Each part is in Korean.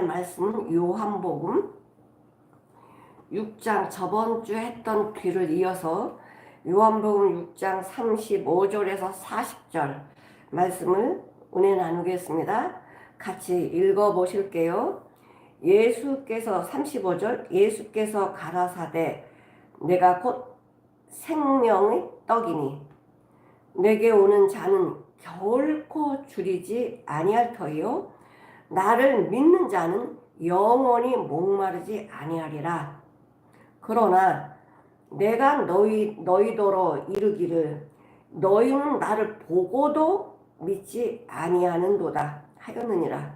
하나님의 말씀은 요한복음 6장, 저번 주에 했던 귀를 이어서 요한복음 6장 35절에서 40절 말씀을 은혜 나누겠습니다. 같이 읽어보실게요. 예수께서 35절, 예수께서 가라사대 내가 곧 생명의 떡이니 내게 오는 자는 결코 줄이지 아니할 터이요 나를 믿는 자는 영원히 목마르지 아니하리라. 그러나 내가 너희더러 이르기를 너희는 나를 보고도 믿지 아니하는도다 하였느니라.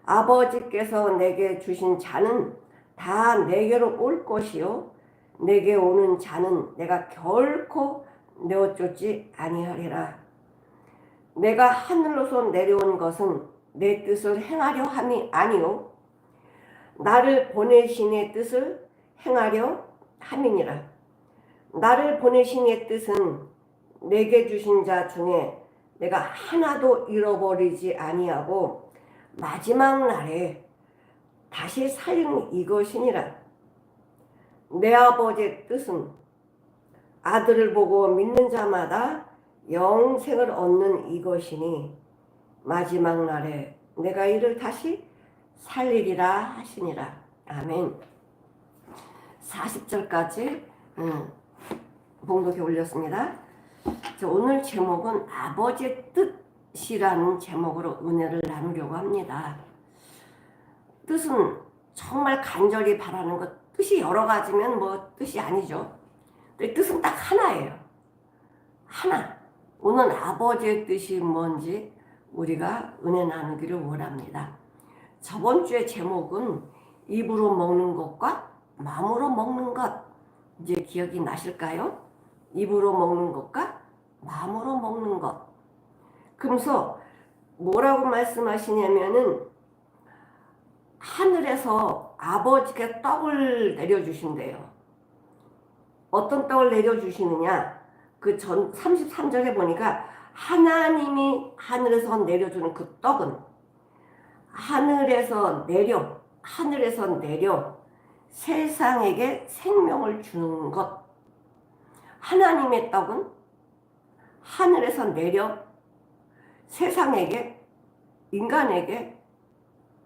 아버지께서 내게 주신 자는 다 내게로 올 것이요 내게 오는 자는 내가 결코 내어쫓지 아니하리라. 내가 하늘로서 내려온 것은 내 뜻을 행하려 함이 아니요 나를 보내신 이의 뜻을 행하려 함이니라. 나를 보내신 이의 뜻은 내게 주신 자 중에 내가 하나도 잃어버리지 아니하고 마지막 날에 다시 살리는 이것이니라. 내 아버지의 뜻은 아들을 보고 믿는 자마다 영생을 얻는 이것이니 마지막 날에 내가 이를 다시 살리리라 하시니라. 아멘. 40절까지 봉독해 올렸습니다. 오늘 제목은 아버지의 뜻이라는 제목으로 은혜를 나누려고 합니다. 뜻은 정말 간절히 바라는 것, 뜻이 여러 가지면 뭐 뜻이 아니죠. 뜻은 딱 하나예요. 하나. 오늘 아버지의 뜻이 뭔지 우리가 은혜 나누기를 원합니다. 저번 주의 제목은 입으로 먹는 것과 마음으로 먹는 것, 이제 기억이 나실까요? 입으로 먹는 것과 마음으로 먹는 것. 그러면서 뭐라고 말씀하시냐면은 하늘에서 아버지께 떡을 내려주신대요. 어떤 떡을 내려주시느냐? 그 전 33절에 보니까 하나님이 하늘에서 내려주는 그 떡은 하늘에서 내려 세상에게 생명을 주는 것. 하나님의 떡은 하늘에서 내려 세상에게, 인간에게,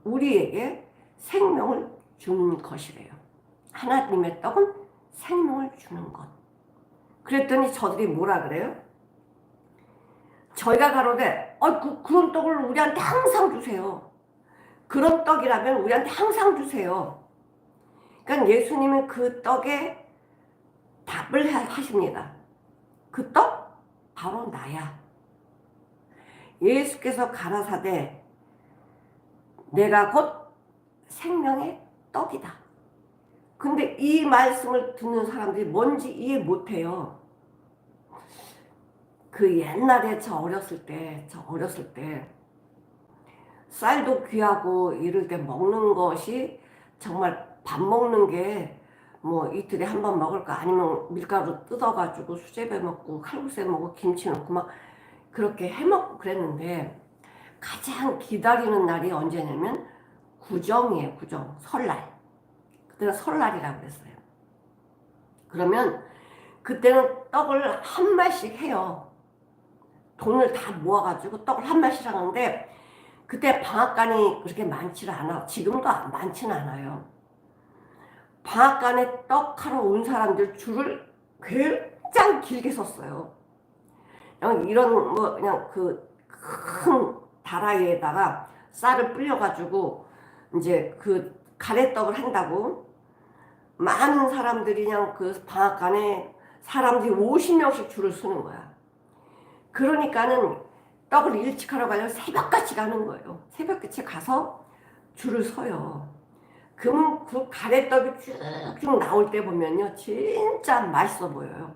우리에게 생명을 주는 것이래요. 하나님의 떡은 생명을 주는 것. 그랬더니 저들이 뭐라 그래요? 저희가 가로되 그런 떡을 우리한테 항상 주세요. 그런 떡이라면 우리한테 항상 주세요. 그러니까 예수님은 그 떡에 답을 하십니다. 그 떡? 바로 나야. 예수께서 가라사대 내가 곧 생명의 떡이다. 근데 이 말씀을 듣는 사람들이 뭔지 이해 못해요. 그 옛날에 저 어렸을 때 쌀도 귀하고 이럴 때 먹는 것이 정말 밥 먹는 게 뭐 이틀에 한 번 먹을까 아니면 밀가루 뜯어가지고 수제비 먹고 칼국수 먹고 김치 넣고 막 그렇게 해먹고 그랬는데 가장 기다리는 날이 언제냐면 구정이에요. 구정. 설날. 그때는 설날이라고 그랬어요. 그러면 그때는 떡을 한 말씩 해요. 돈을 다 모아가지고 떡을 한 말씩 하는데 그때 방앗간이 그렇게 많지는 않아. 지금도 많지는 않아요. 방앗간에 떡하러 온 사람들 줄을 굉장히 길게 섰어요. 그냥 이런 그냥 그 큰 다라이에다가 쌀을 불려가지고 이제 그 가래떡을 한다고 많은 사람들이 그냥 그 방앗간에 사람들이 50명씩 줄을 서는 거야. 그러니까는 떡을 일찍 하러 가려면 새벽같이 가는 거예요. 새벽같이 가서 줄을 서요. 그러면 그 가래떡이 쭉쭉 나올 때 보면요. 진짜 맛있어 보여요.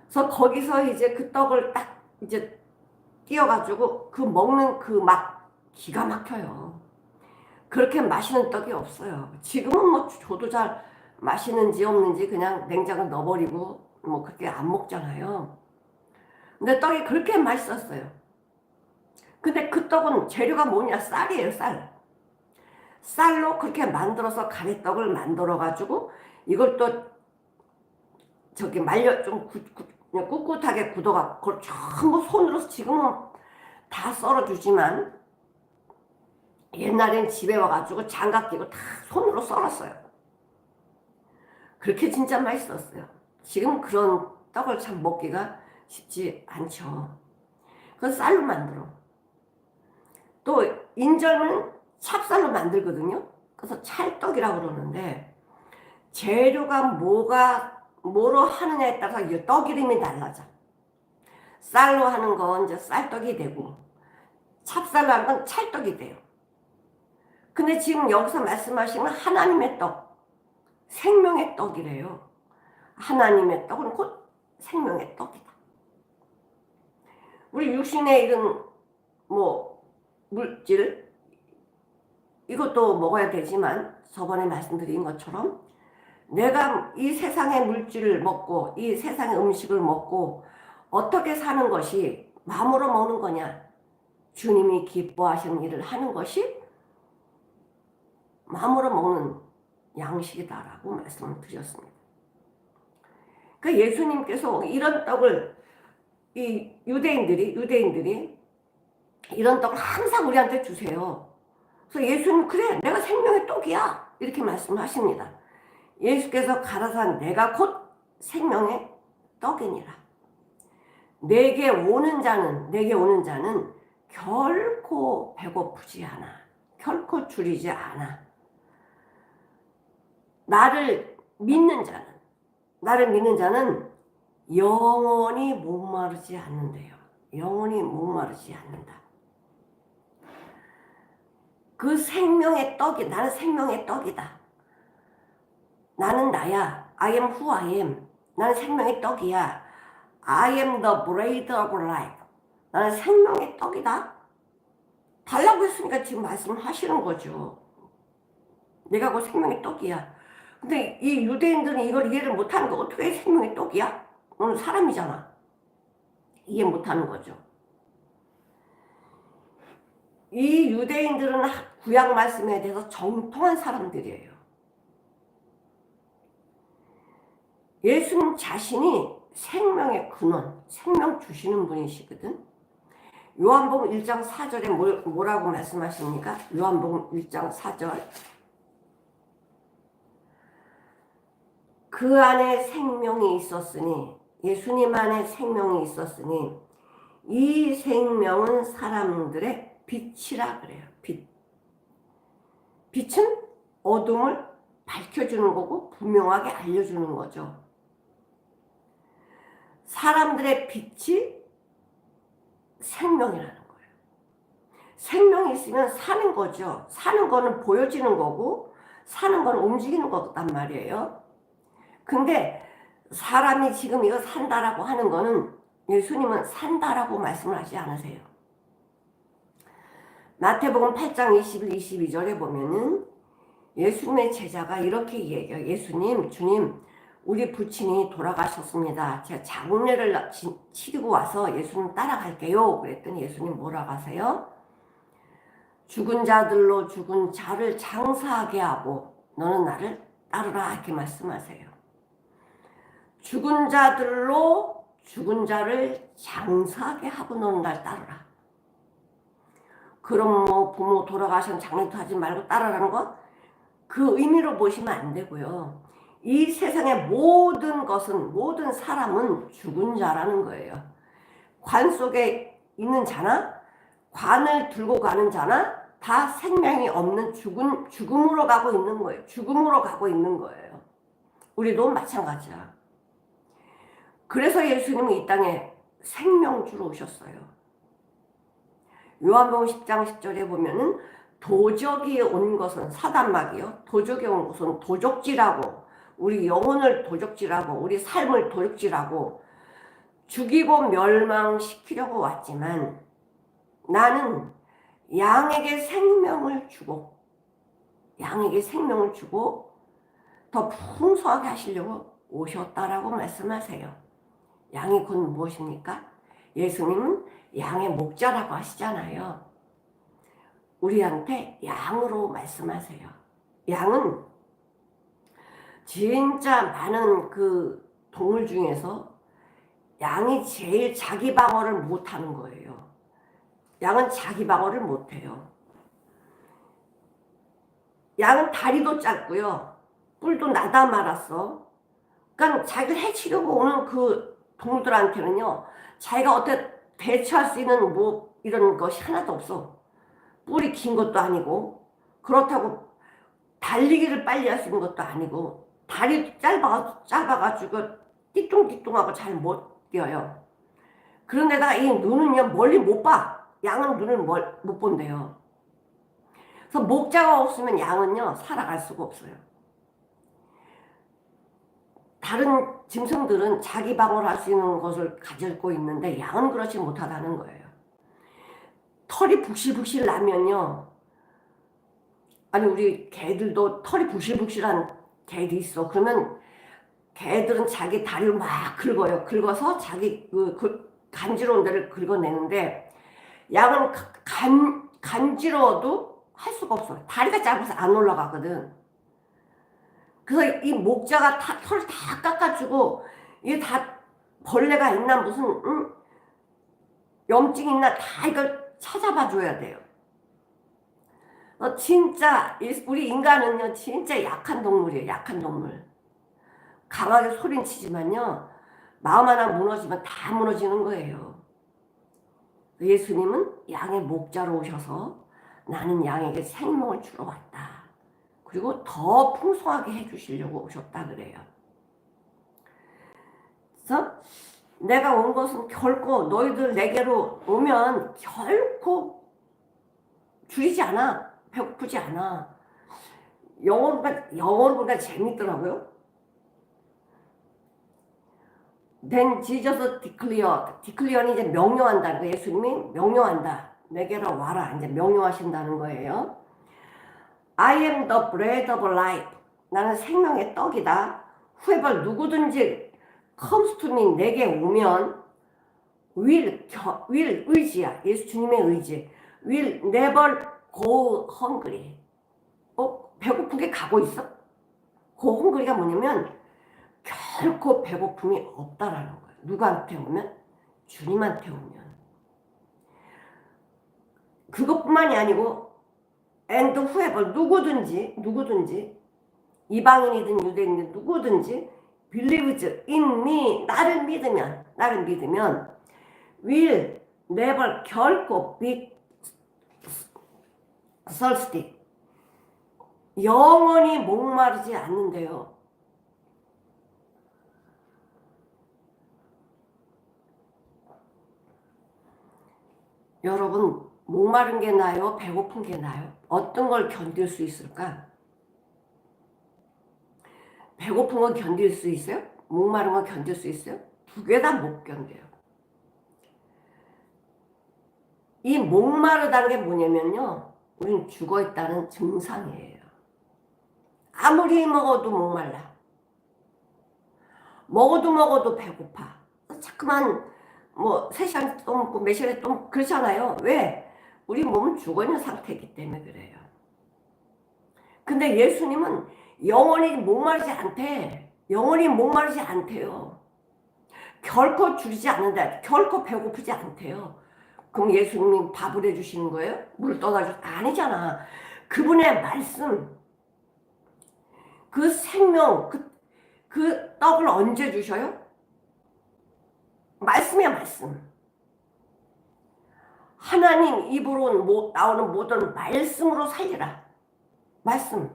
그래서 거기서 이제 그 떡을 딱 이제 띄어가지고 그 먹는 그 맛 기가 막혀요. 그렇게 맛있는 떡이 없어요. 지금은 뭐 저도 잘 맛있는지 없는지 그냥 냉장고에 넣어버리고 뭐 그렇게 안 먹잖아요. 근데 떡이 그렇게 맛있었어요. 근데 그 떡은 재료가 뭐냐? 쌀이에요, 쌀. 쌀로 그렇게 만들어서 가래떡을 만들어 가지고 이걸 또 저기 말려 좀 그냥 꿋꿋하게 굳어갖고 그걸 전부 손으로 지금은 다 썰어주지만 옛날엔 집에 와가지고 장갑 끼고 다 손으로 썰었어요. 그렇게 진짜 맛있었어요. 지금 그런 떡을 참 먹기가 쉽지 않죠. 그건 쌀로 만들어. 또 인절은 찹쌀로 만들거든요. 그래서 찰떡이라고 그러는데 재료가 뭐로 하느냐에 따라서 떡 이름이 달라져. 쌀로 하는 건 이제 쌀떡이 되고 찹쌀로 하는 건 찰떡이 돼요. 근데 지금 여기서 말씀하시는 하나님의 떡, 생명의 떡이래요. 하나님의 떡은 곧 생명의 떡이다. 우리 육신에 이런 물질 이것도 먹어야 되지만 저번에 말씀드린 것처럼 내가 이 세상의 물질을 먹고 이 세상의 음식을 먹고 어떻게 사는 것이 마음으로 먹는 거냐, 주님이 기뻐하시는 일을 하는 것이 마음으로 먹는 양식이다라고 말씀을 드렸습니다. 그러니까 예수님께서 이런 떡을 이 유대인들이 이런 떡을 항상 우리한테 주세요. 그래서 예수님 그래 내가 생명의 떡이야 이렇게 말씀하십니다. 예수께서 가라사 내가 곧 생명의 떡이니라. 내게 오는 자는 결코 배고프지 않아. 결코 줄이지 않아. 나를 믿는 자는 영원히 목마르지 않는데요. 영원히 목마르지 않는다. 그 생명의 떡이 나는 생명의 떡이다. 나는 나야. I am who I am. 나는 생명의 떡이야. I am the bread of life. 나는 생명의 떡이다. 달라고 했으니까 지금 말씀하시는 거죠. 내가 그 생명의 떡이야. 근데 이 유대인들은 이걸 이해를 못하는 거 어떻게 생명의 떡이야? 너는 사람이잖아. 이해 못하는 거죠. 이 유대인들은 구약 말씀에 대해서 정통한 사람들이에요. 예수님 자신이 생명의 근원, 생명 주시는 분이시거든. 요한복음 1장 4절에 뭐라고 말씀하십니까? 요한복음 1장 4절. 그 안에 생명이 있었으니, 예수님 안에 생명이 있었으니 이 생명은 사람들의 빛이라 그래요. 빛은 어둠을 밝혀주는 거고 분명하게 알려주는 거죠. 사람들의 빛이 생명이라는 거예요. 생명이 있으면 사는 거죠. 사는 거는 보여지는 거고 사는 거는 움직이는 거단 말이에요. 근데 사람이 지금 이거 산다라고 하는 거는 예수님은 산다라고 말씀을 하지 않으세요. 마태복음 8장 21, 22절에 보면은 예수님의 제자가 이렇게 얘기해요. 예수님, 주님, 우리 부친이 돌아가셨습니다. 제가 장례를 치르고 와서 예수님 따라갈게요. 그랬더니 예수님 뭐라고 하세요? 죽은 자들로 죽은 자를 장사하게 하고 너는 나를 따르라 이렇게 말씀하세요. 죽은 자들로 죽은 자를 장사하게 하고 너는 날 따르라. 그럼 부모 돌아가신 장례도 하지 말고 따르라는 거? 그 의미로 보시면 안 되고요. 이 세상의 모든 사람은 죽은 자라는 거예요. 관 속에 있는 자나 관을 들고 가는 자나 다 생명이 없는 죽음으로 가고 있는 거예요. 죽음으로 가고 있는 거예요. 우리도 마찬가지야. 그래서 예수님은 이 땅에 생명 주러 오셨어요. 요한복음 10장 10절에 보면은 도적이 온 것은 사단마귀요. 도적이 온 것은 도적질하고 우리 영혼을 도적질하고 우리 삶을 도적질하고 죽이고 멸망시키려고 왔지만 나는 양에게 생명을 주고 더 풍성하게 하시려고 오셨다라고 말씀하세요. 양이 곧 무엇입니까? 예수님은 양의 목자라고 하시잖아요. 우리한테 양으로 말씀하세요. 양은 진짜 많은 그 동물 중에서 양이 제일 자기 방어를 못하는 거예요. 양은 자기 방어를 못해요. 양은 다리도 짧고요. 뿔도 나다 말았어. 그러니까 자기를 해치려고 오는 그 동물들한테는요, 자기가 어떻게 대처할 수 있는 뭐 이런 것이 하나도 없어. 뿔이 긴 것도 아니고, 그렇다고 달리기를 빨리 할 수 있는 것도 아니고, 다리 짧아가지고 띠뚱띠뚱하고 잘 못 뛰어요. 그런데다가 이 눈은요, 멀리 못 봐. 양은 눈을 못 본대요. 그래서 목자가 없으면 양은요, 살아갈 수가 없어요. 다른 짐승들은 자기 방어를 할 수 있는 것을 가지고 있는데 양은 그렇지 못하다는 거예요. 털이 북실북실 나면요, 아니 우리 개들도 털이 북실북실한 개들이 있어. 그러면 개들은 자기 다리를 막 긁어요. 긁어서 자기 간지러운 데를 긁어내는데 양은 간지러워도 할 수가 없어. 다리가 짧아서 안 올라가거든. 그래서 이 목자가 털을 다 깎아주고, 이게 다 벌레가 있나 무슨 염증 있나 다 이걸 찾아봐 줘야 돼요. 진짜 우리 인간은요, 진짜 약한 동물이에요. 약한 동물. 강하게 소린 치지만요, 마음 하나 무너지면 다 무너지는 거예요. 예수님은 양의 목자로 오셔서 나는 양에게 생명을 주러 왔다. 그리고 더 풍성하게 해주시려고 오셨다 그래요. 그래서 내가 온 것은 결코 너희들 내게로 오면 결코 줄이지 않아. 배고프지 않아. 영어로 보니까 재밌더라고요. Then Jesus declared. declare는 이제 명령한다는 거예요. 예수님이 명령한다. 내게로 와라. 이제 명령하신다는 거예요. I am the bread of life. 나는 생명의 떡이다. whoever 누구든지 comes to me 내게 오면 will 의지야. 예수 주님의 의지. will never go hungry. 배고프게 가고 있어? go hungry가 뭐냐면 결코 배고픔이 없다라는 거예요. 누구한테 오면? 주님한테 오면. 그것뿐만이 아니고 and whoever 누구든지 이방인이든 유대인이든 누구든지 believes in me 나를 믿으면 will never 결코 be thirsty 영원히 목마르지 않는데요. 여러분, 목마른 게 나아요? 배고픈 게 나아요? 어떤 걸 견딜 수 있을까? 배고픈 거 견딜 수 있어요? 목마른 거 견딜 수 있어요? 두 개 다 못 견뎌요. 이 목마르다는 게 뭐냐면요, 우린 죽어있다는 증상이에요. 아무리 먹어도 목말라. 먹어도 배고파. 자꾸만 3시간 또 먹고 몇 시간에 또 그렇잖아요. 왜? 우리 몸은 죽어있는 상태이기 때문에 그래요. 근데 예수님은 영원히 목마르지 않대. 영원히 목마르지 않대요. 결코 줄이지 않는다. 결코 배고프지 않대요. 그럼 예수님이 밥을 해주시는 거예요? 물을 떠다주시 아니잖아. 그분의 말씀, 그 생명, 그 떡을 언제 주셔요? 말씀이야, 말씀. 하나님 입으로 나오는 모든 말씀으로 살리라. 말씀.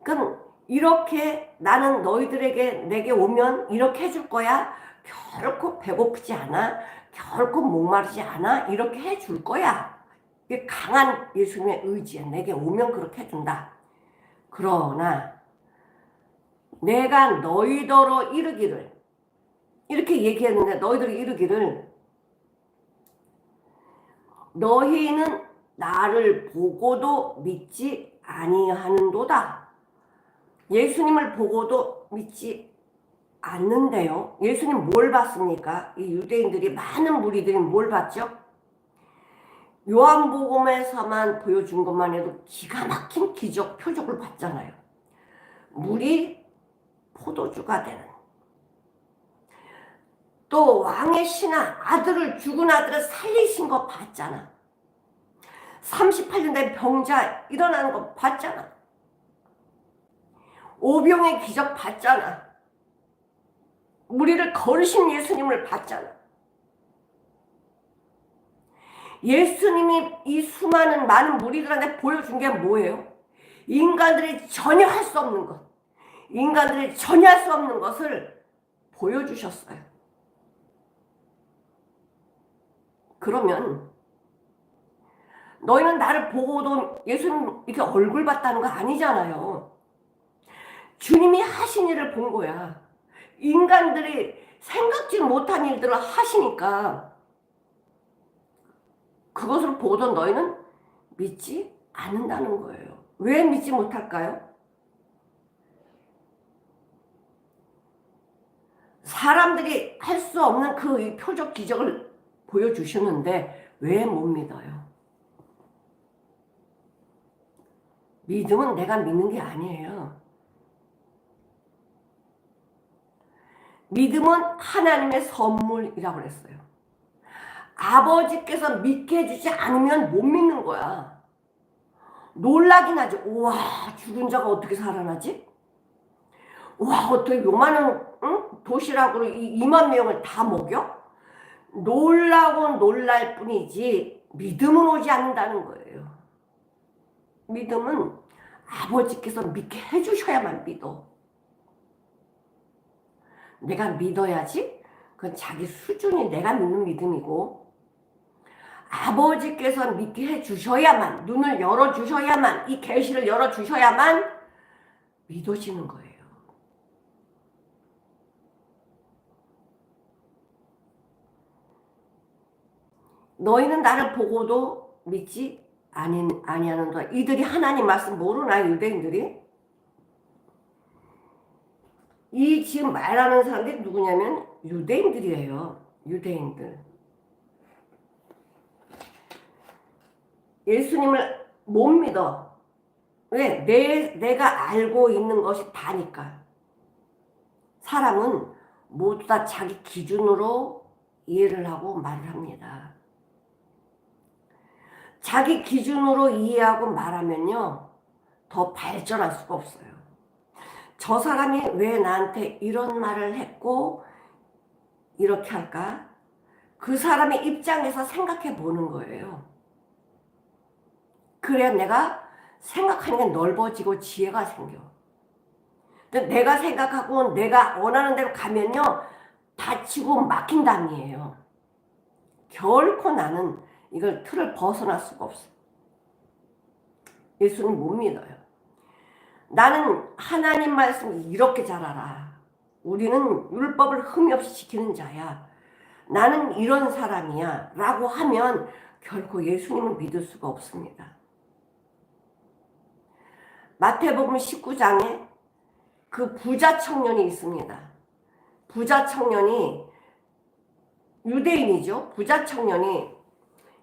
그럼 이렇게 나는 너희들에게 내게 오면 이렇게 해줄 거야. 결코 배고프지 않아. 결코 목마르지 않아. 이렇게 해줄 거야. 이게 강한 예수님의 의지야. 내게 오면 그렇게 해준다. 그러나 내가 너희더러 이르기를 이렇게 얘기했는데 너희들이 이르기를 너희는 나를 보고도 믿지 아니하는도다. 예수님을 보고도 믿지 않는데요. 예수님 뭘 봤습니까? 이 유대인들이 많은 무리들이 뭘 봤죠? 요한복음에서만 보여준 것만 해도 기가 막힌 기적 표적을 봤잖아요. 물이 포도주가 되는, 또 왕의 신하 아들을, 죽은 아들을 살리신 거 봤잖아. 38년 된 병자 일어나는 거 봤잖아. 오병의 기적 봤잖아. 우리를 걸으신 예수님을 봤잖아. 예수님이 이 수많은 많은 무리들한테 보여준 게 뭐예요? 인간들이 전혀 할 수 없는 것, 인간들이 전혀 할 수 없는 것을 보여주셨어요. 그러면 너희는 나를 보고도 예수님 이렇게 얼굴 봤다는 거 아니잖아요. 주님이 하신 일을 본 거야. 인간들이 생각지 못한 일들을 하시니까 그것을 보던 너희는 믿지 않는다는 거예요. 왜 믿지 못할까요? 사람들이 할 수 없는 그 표적 기적을 보여주시는데 왜 못 믿어요? 믿음은 내가 믿는 게 아니에요. 믿음은 하나님의 선물이라고 그랬어요. 아버지께서 믿게 해주지 않으면 못 믿는 거야. 놀라긴 하죠. 우와, 죽은 자가 어떻게 살아나지? 와, 어떻게 요만한 도시락으로 2만 명을 다 먹여? 놀라고 놀랄 뿐이지 믿음은 오지 않는다는 거예요. 믿음은 아버지께서 믿게 해주셔야만 믿어. 내가 믿어야지? 그건 자기 수준이 내가 믿는 믿음이고, 아버지께서 믿게 해주셔야만, 눈을 열어주셔야만, 이 계시를 열어주셔야만 믿어지는 거예요. 너희는 나를 보고도 믿지 아니하는도다. 이들이 하나님 말씀 모르나, 유대인들이? 이 지금 말하는 사람들이 누구냐면 유대인들이에요. 유대인들. 예수님을 못 믿어. 왜? 내가 알고 있는 것이 다니까. 사람은 모두 다 자기 기준으로 이해를 하고 말을 합니다. 자기 기준으로 이해하고 말하면요, 더 발전할 수가 없어요. 저 사람이 왜 나한테 이런 말을 했고 이렇게 할까? 그 사람의 입장에서 생각해 보는 거예요. 그래야 내가 생각하는 게 넓어지고 지혜가 생겨. 근데 내가 생각하고 내가 원하는 대로 가면요, 다치고 막힌 담이에요. 결코 나는 이걸 틀을 벗어날 수가 없어. 예수님 못 믿어요. 나는 하나님 말씀을 이렇게 잘 알아. 우리는 율법을 흠이 없이 지키는 자야. 나는 이런 사람이야 라고 하면 결코 예수님을 믿을 수가 없습니다. 마태복음 19장에 그 부자 청년이 있습니다. 부자 청년이 유대인이죠. 부자 청년이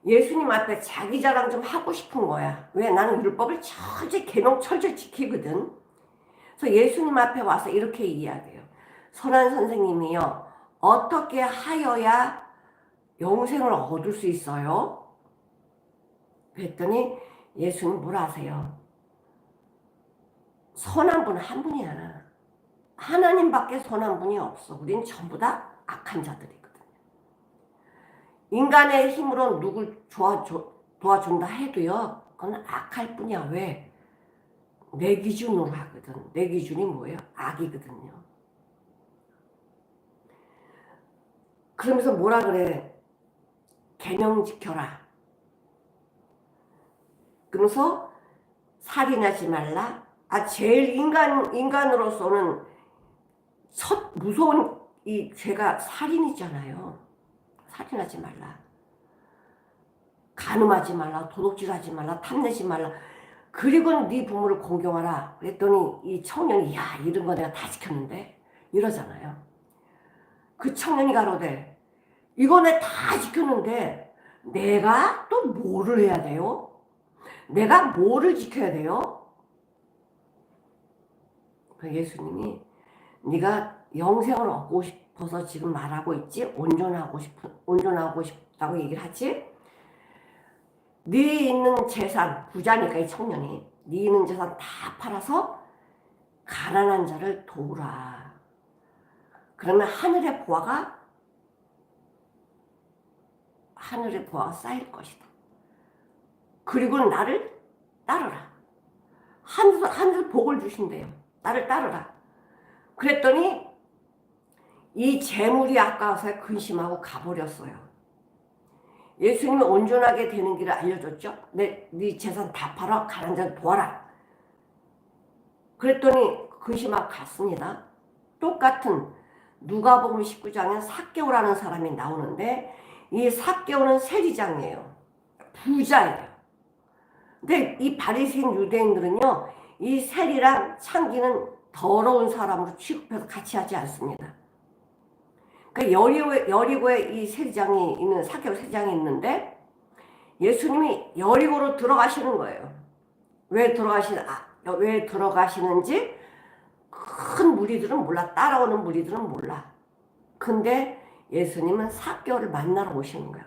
예수님 앞에 자기 자랑 좀 하고 싶은 거야. 왜? 나는 율법을 철저히 계명 철저히 지키거든. 그래서 예수님 앞에 와서 이렇게 이야기해요. 선한 선생님이요, 어떻게 하여야 영생을 얻을 수 있어요? 그랬더니 예수님 뭐라 하세요? 선한 분은 한 분이야. 하나님밖에 선한 분이 없어. 우린 전부 다 악한 자들이거든요. 인간의 힘으로 누굴 도와준다 해도요, 그건 악할 뿐이야. 왜? 내 기준으로 하거든. 내 기준이 뭐예요? 악이거든요. 그러면서 뭐라 그래? 계명 지켜라. 그러면서 살인하지 말라. 제일 인간으로서는 첫 무서운 이 죄가 살인이잖아요. 살인하지 말라. 간음하지 말라. 도둑질하지 말라. 탐내지 말라. 그리고 네 부모를 공경하라. 그랬더니 이 청년이, 야, 이런 거 내가 다 지켰는데? 이러잖아요. 그 청년이 가로되, 이거 내가 다 지켰는데 내가 또 뭐를 해야 돼요? 내가 뭐를 지켜야 돼요? 예수님이 네가 영생을 얻고 싶어서 지금 말하고 있지? 온전하고 싶다고 얘기를 하지? 네 있는 재산, 부자니까 이 청년이 네 있는 재산 다 팔아서 가난한 자를 도우라. 그러면 하늘의 보화가 쌓일 것이다. 그리고 나를 따르라. 하늘 복을 주신대요. 나를 따르라. 그랬더니 이 재물이 아까워서 근심하고 가버렸어요. 예수님이 온전하게 되는 길을 알려줬죠. 네 재산 다 팔아 가난한 자를 도와라. 그랬더니 근심하고 갔습니다. 똑같은 누가복음 19장에 삭개오라는 사람이 나오는데 이 삭개오는 세리장이에요. 부자예요. 근데 이 바리새인 유대인들은요, 이 세리랑 창기는 더러운 사람으로 취급해서 같이 하지 않습니다. 그러니까 여리고에 이 세리장이 있는 삭개오 세리장이 있는데 예수님이 여리고로 들어가시는 거예요. 왜 들어가시는지 큰 무리들은 몰라. 따라오는 무리들은 몰라. 근데 예수님은 삭개오를 만나러 오시는 거예요.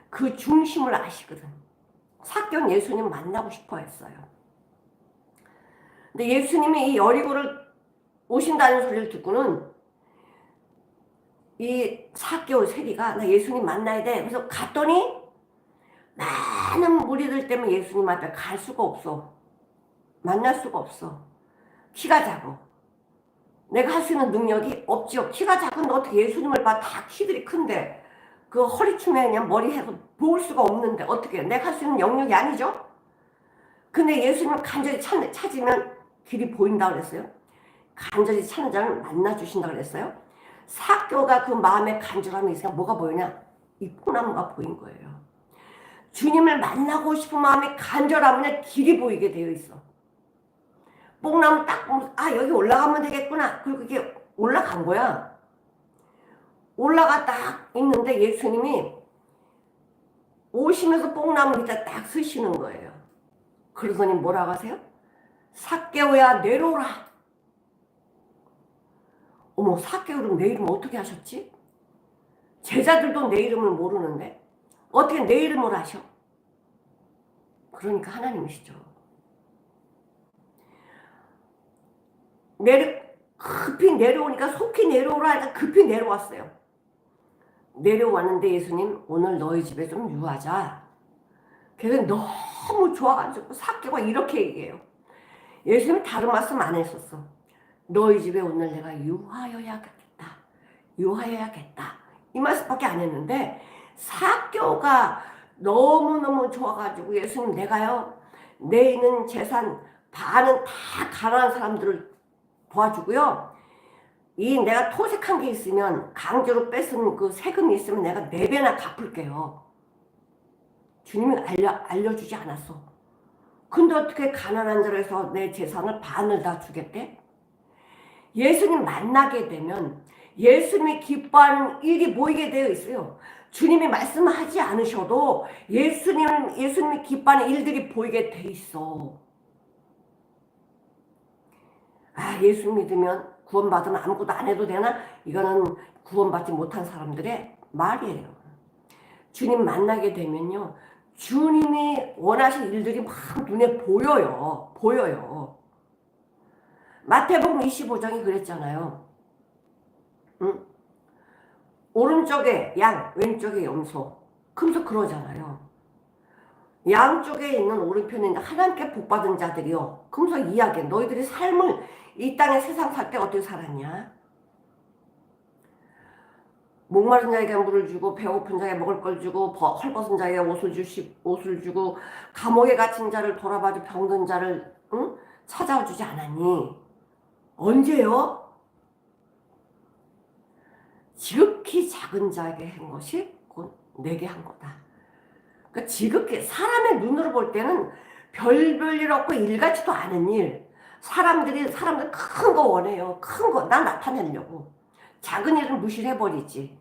그 중심을 아시거든. 삭개오는 예수님 만나고 싶어 했어요. 근데 예수님이 이 여리고를 오신다는 소리를 듣고는 이 삭개오 세리가 나 예수님 만나야 돼. 그래서 갔더니 많은 무리들 때문에 예수님 앞에 갈 수가 없어. 만날 수가 없어. 키가 작아. 내가 할 수 있는 능력이 없지요. 키가 작은데 어떻게 예수님을 봐. 다 키들이 큰데 그 허리춤에 그냥 머리 해서 볼 수가 없는데 어떻게 내가 할 수 있는 영역이 아니죠. 근데 예수님을 간절히 찾으면 길이 보인다고 그랬어요. 간절히 찾는 자를 만나주신다고 그랬어요. 삭개오가 그 마음에 간절함이 있으면 뭐가 보이냐? 이 포나무가 보인 거예요. 주님을 만나고 싶은 마음이 간절하면 길이 보이게 되어 있어. 뽕나무 딱 보면 여기 올라가면 되겠구나. 그리고 이게 올라간 거야. 올라가 딱 있는데 예수님이 오시면서 뽕나무 밑에 딱 서시는 거예요. 그러더니 뭐라고 하세요? 삭개오야 내려오라. 어머, 삭개오는 내 이름 어떻게 하셨지? 제자들도 내 이름을 모르는데 어떻게 내 이름을 아셔? 그러니까 하나님이시죠. 급히 내려오니까 속히 내려오라 하니까 급히 내려왔어요. 내려왔는데 예수님 오늘 너희 집에 좀 유하자. 그래서 너무 좋아가지고 삭개오가 이렇게 얘기해요. 예수님이 다른 말씀 안 했었어. 너희 집에 오늘 내가 유하여야겠다. 유하여야겠다. 이 말씀밖에 안 했는데 삭개오가 너무너무 좋아가지고 예수님 내가요 내 있는 재산 반은 다 가난한 사람들을 도와주고요. 이 내가 토색한 게 있으면 강제로 뺏은 그 세금이 있으면 내가 4배나 갚을게요. 주님이 알려주지 않았어. 근데 어떻게 가난한 자로 해서 내 재산을 반을 다 주겠대? 예수님 만나게 되면 예수님이 기뻐하는 일이 보이게 되어 있어요. 주님이 말씀하지 않으셔도 예수님이 기뻐하는 일들이 보이게 돼 있어. 예수 믿으면 구원받으면 아무것도 안 해도 되나? 이거는 구원받지 못한 사람들의 말이에요. 주님 만나게 되면요. 주님이 원하신 일들이 막 눈에 보여요. 마태복음 25장이 그랬잖아요. 응? 오른쪽에 양, 왼쪽에 염소. 그러면서 그러잖아요. 양쪽에 있는 오른편에 있는 하나님께 복받은 자들이요. 그러면서 이야기해. 너희들이 삶을 이 땅에 세상 살 때 어떻게 살았냐? 목마른 자에게 물을 주고 배고픈 자에게 먹을 걸 주고 헐벗은 자에게 옷을 주고 감옥에 갇힌 자를 돌아봐주 병든 자를 찾아와 주지 않았니? 언제요? 지극히 작은 자에게 한 것이 곧 내게 한 거다. 그러니까 지극히 사람의 눈으로 볼 때는 별일 없고 일같지도 않은 일. 사람들 큰 거 원해요. 큰 거 나 나타내려고. 작은 일은 무시해버리지.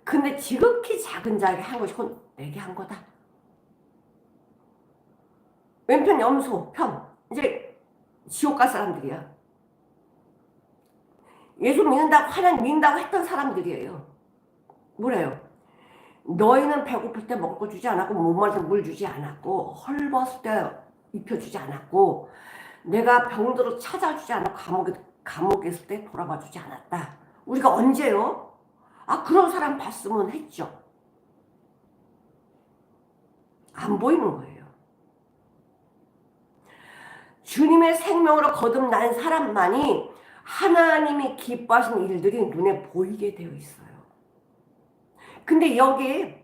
근데 지극히 작은 자에게 한 것이 내게 한 거다. 왼편 염소 편 이제 지옥 갈 사람들이야. 예수 믿는다고 하나님 믿는다고 했던 사람들이에요. 뭐래요? 너희는 배고플 때 먹을 거 주지 않았고 목마를 때 물 주지 않았고 헐벗을 때 입혀주지 않았고 내가 병들어 찾아주지 않았고 감옥에 있을 때 돌아봐 주지 않았다. 우리가 언제요? 아 그런 사람 봤으면 했죠. 안 보이는 거예요. 주님의 생명으로 거듭난 사람만이 하나님이 기뻐하신 일들이 눈에 보이게 되어 있어요. 근데 여기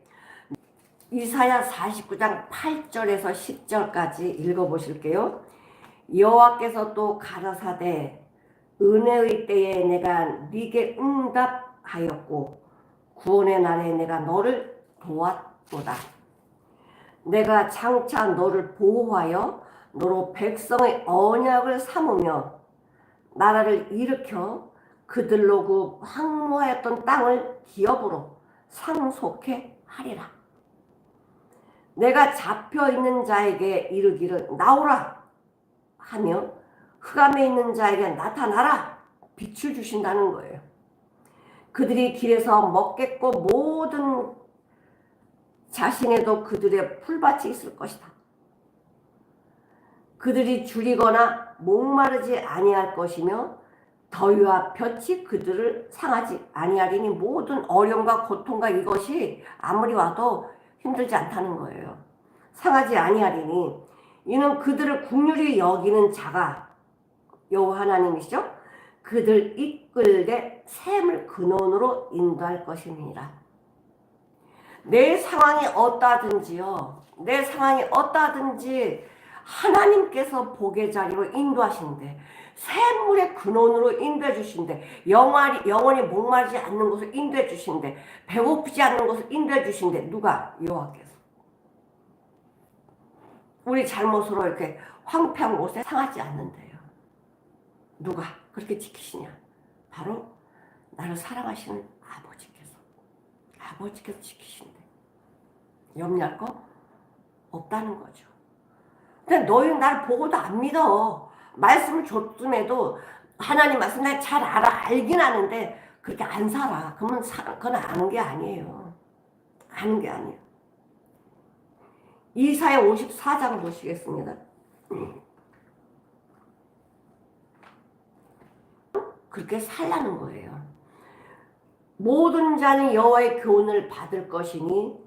이사야 49장 8절에서 10절까지 읽어보실게요. 여호와께서 또 가라사대 은혜의 때에 내가 네게 응답하였고 구원의 날에 내가 너를 도왔도다. 내가 장차 너를 보호하여 너로 백성의 언약을 삼으며 나라를 일으켜 그들로 그 황무하였던 땅을 기업으로 상속해 하리라. 내가 잡혀있는 자에게 이르기를 나오라 하며 흑암에 있는 자에게 나타나라 빛을 주신다는 거예요. 그들이 길에서 먹겠고 모든 자신에도 그들의 풀밭이 있을 것이다. 그들이 줄이거나 목마르지 아니할 것이며 더위와 볕이 그들을 상하지 아니하리니 모든 어려움과 고통과 이것이 아무리 와도 힘들지 않다는 거예요. 상하지 아니하리니 이는 그들을 긍휼히 여기는 자가 여호와 하나님이시죠. 그들 이끌되 샘을 근원으로 인도할 것이니라. 내 상황이 어떠하든지요. 내 상황이 어떠하든지 하나님께서 복의 자리로 인도하신대. 샘물의 근원으로 인도해 주신대. 영원히 목마르지 않는 곳을 인도해 주신대. 배고프지 않는 곳을 인도해 주신대. 누가? 여호와께서. 우리 잘못으로 이렇게 황폐한 곳에 상하지 않는데요. 누가 그렇게 지키시냐? 바로 나를 사랑하시는 아버지께서 지키신대. 염려할 거 없다는 거죠. 근데 너희는 나를 보고도 안 믿어. 말씀을 줬음에도 하나님 말씀 날 잘 알긴 아는데 그렇게 안 살아. 그러면 그건 아는 게 아니에요. 아는 게 아니에요. 이사야 54장 보시겠습니다. 그렇게 살라는 거예요. 모든 자는 여호와의 교훈을 받을 것이니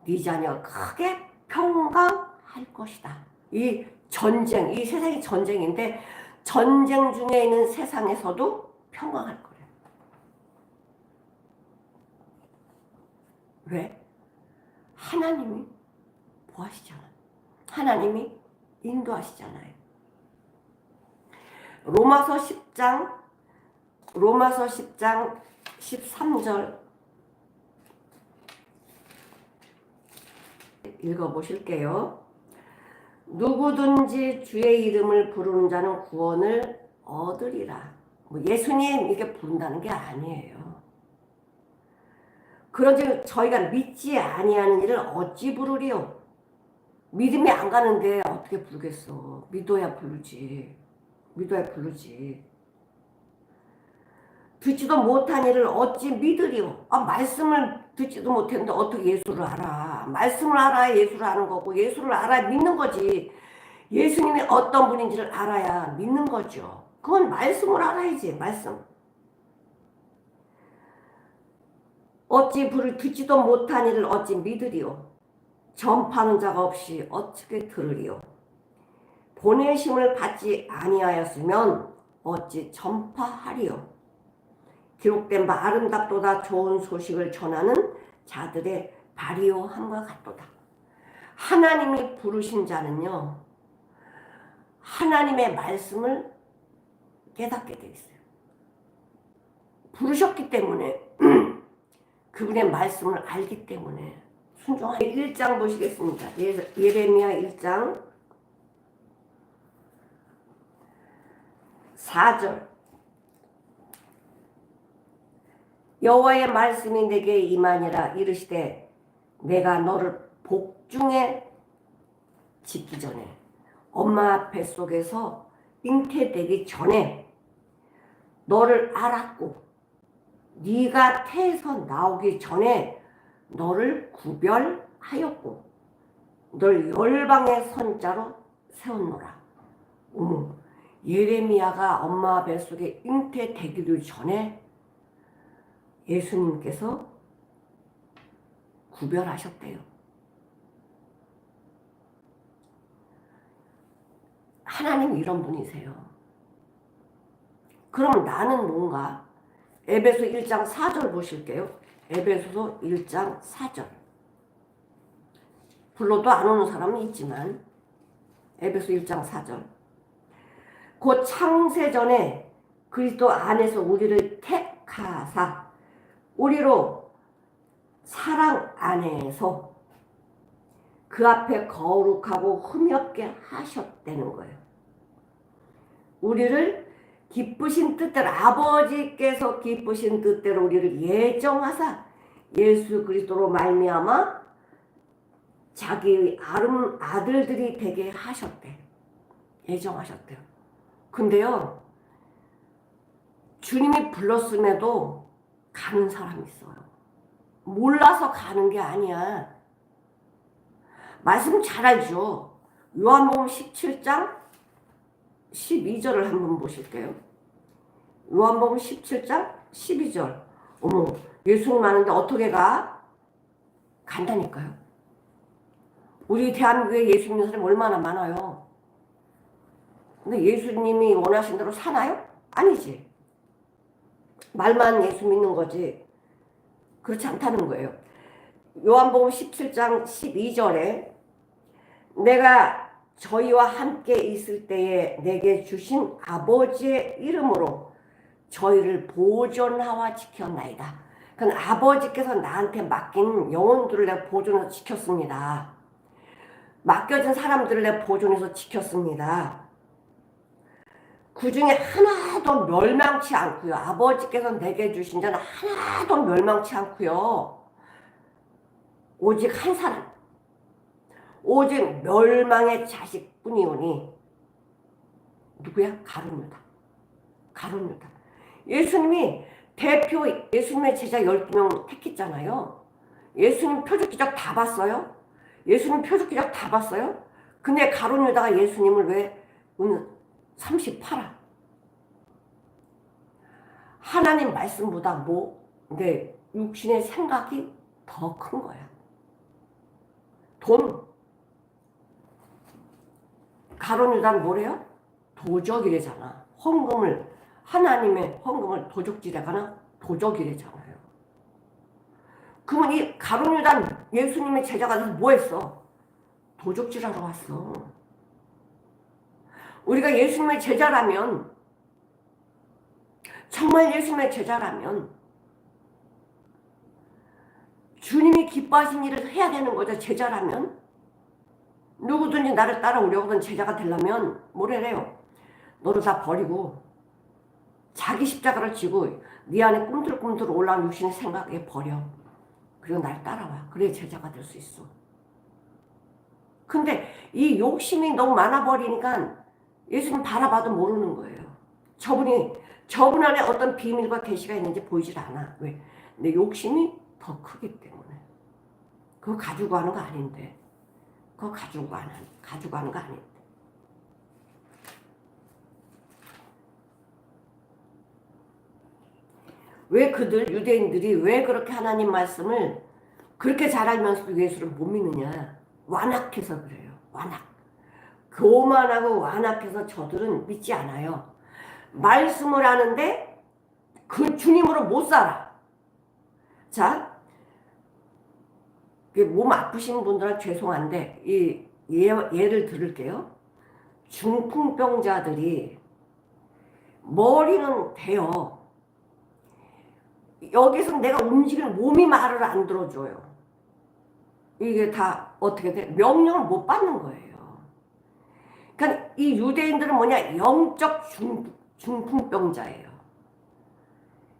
네 자녀 크게 평강할 것이다. 이 전쟁, 이 세상이 전쟁인데 전쟁 중에 있는 세상에서도 평강할 거예요. 왜? 하나님이 보호하시잖아요. 하나님이 인도하시잖아요. 로마서 10장 13절 읽어보실게요. 누구든지 주의 이름을 부르는 자는 구원을 얻으리라. 뭐 예수님 이게 부른다는 게 아니에요. 그런즉 저희가 믿지 아니하는 일을 어찌 부르리요? 믿음이 안 가는데 어떻게 부르겠어? 믿어야 부르지. 듣지도 못한 일을 어찌 믿으리요? 말씀을 듣지도 못했는데 어떻게 예수를 알아? 말씀을 알아야 예수를 아는 거고 예수를 알아야 믿는 거지. 예수님이 어떤 분인지를 알아야 믿는 거죠. 그건 말씀을 알아야지. 말씀. 어찌 듣지도 못한 일을 어찌 믿으리요? 전파하는 자가 없이 어떻게 들으리요? 보내심을 받지 아니하였으면 어찌 전파하리요? 기록된 바 아름답도다 좋은 소식을 전하는 자들의 발이요함과 같도다. 하나님이 부르신 자는요, 하나님의 말씀을 깨닫게 돼 있어요. 부르셨기 때문에 그분의 말씀을 알기 때문에 순종하는 1장 보시겠습니다. 예레미야 1장 4절 여호와의 말씀이 내게 임하니라 이르시되 내가 너를 복중에 짓기 전에, 엄마 뱃속에서 잉태되기 전에 너를 알았고, 네가 태에서 나오기 전에 너를 구별하였고 널 열방의 선자로 세웠노라. 어머, 예레미야가 엄마 뱃속에 잉태되기도 전에 예수님께서 구별하셨대요. 하나님 이런 분이세요. 그럼 나는 뭔가? 에베소 1장 4절 보실게요. 에베소서 1장 4절. 불러도 안 오는 사람은 있지만 에베소 1장 4절. 곧 창세전에 그리스도 안에서 우리를 택하사 우리로 사랑 안에서 그 앞에 거룩하고 흠이 없게 하셨다는 거예요. 우리를 기쁘신 뜻대로, 아버지께서 기쁘신 뜻대로 우리를 예정하사 예수 그리스도로 말미암아 자기의 아들들이 되게 하셨대. 예정하셨대요. 근데요, 주님이 불렀음에도 가는 사람이 있어요. 몰라서 가는 게 아니야. 말씀 잘 알죠. 요한복음 17장 12절을 한번 보실게요. 요한복음 17장 12절. 어머, 예수님 많은데 어떻게 가? 간다니까요. 우리 대한민국에 예수 믿는 사람이 얼마나 많아요. 근데 예수님이 원하신 대로 사나요? 아니지. 말만 예수 믿는 거지. 그렇지 않다는 거예요. 요한복음 17장 12절에 내가 저희와 함께 있을 때에 내게 주신 아버지의 이름으로 저희를 보존하와 지켰나이다. 그건 아버지께서 나한테 맡긴 영혼들을 내가 보존해서 지켰습니다. 맡겨진 사람들을 내가 보존해서 지켰습니다. 그 중에 하나도 멸망치 않고요. 아버지께서 내게 주신 자는 하나도 멸망치 않고요. 오직 한 사람, 오직 멸망의 자식뿐이오니 누구야? 가룟유다. 가룟유다. 예수님이 대표 예수님의 제자 12명 택했잖아요. 예수님 표적기적 다 봤어요? 예수님 표적기적 다 봤어요? 근데 가룟유다가 예수님을 왜 38화 하나님 말씀보다 내 육신의 생각이 더 큰 거야. 돈. 가룟유다는 뭐래요? 도적이래잖아. 하나님의 헌금을 도적질하거나 도적이래잖아요. 그러면 이 가룟유다는 예수님의 제자가 돼서 뭐 했어? 도적질하러 왔어. 우리가 예수님의 제자라면, 정말 예수님의 제자라면 주님이 기뻐하신 일을 해야 되는 거죠. 제자라면. 누구든지 나를 따라오려거든 제자가 되려면 뭐래래요? 너를 다 버리고 자기 십자가를 지고 네 안에 꿈틀꿈틀 올라온 육신의 생각에 버려. 그리고 날 따라와. 그래야 제자가 될 수 있어. 근데 이 욕심이 너무 많아버리니까 예수님 바라봐도 모르는 거예요. 저분 안에 어떤 비밀과 계시가 있는지 보이질 않아. 왜? 내 욕심이 더 크기 때문에. 그거 가지고 하는 거 아닌데. 그거 가지고 하는 거 아닌데. 왜 유대인들이 왜 그렇게 하나님 말씀을 그렇게 잘 알면서도 예수를 못 믿느냐? 완악해서 그래요. 완악. 교만하고 완악해서 저들은 믿지 않아요. 말씀을 하는데 그 주님으로 못 살아. 자, 몸 아프신 분들은 죄송한데 이 예를 들을게요. 중풍병자들이 머리는 돼요. 여기서 내가 움직이는 몸이 말을 안 들어줘요. 이게 다 어떻게 돼? 명령을 못 받는 거예요. 그러니까 이 유대인들은 뭐냐? 영적 중풍병자예요.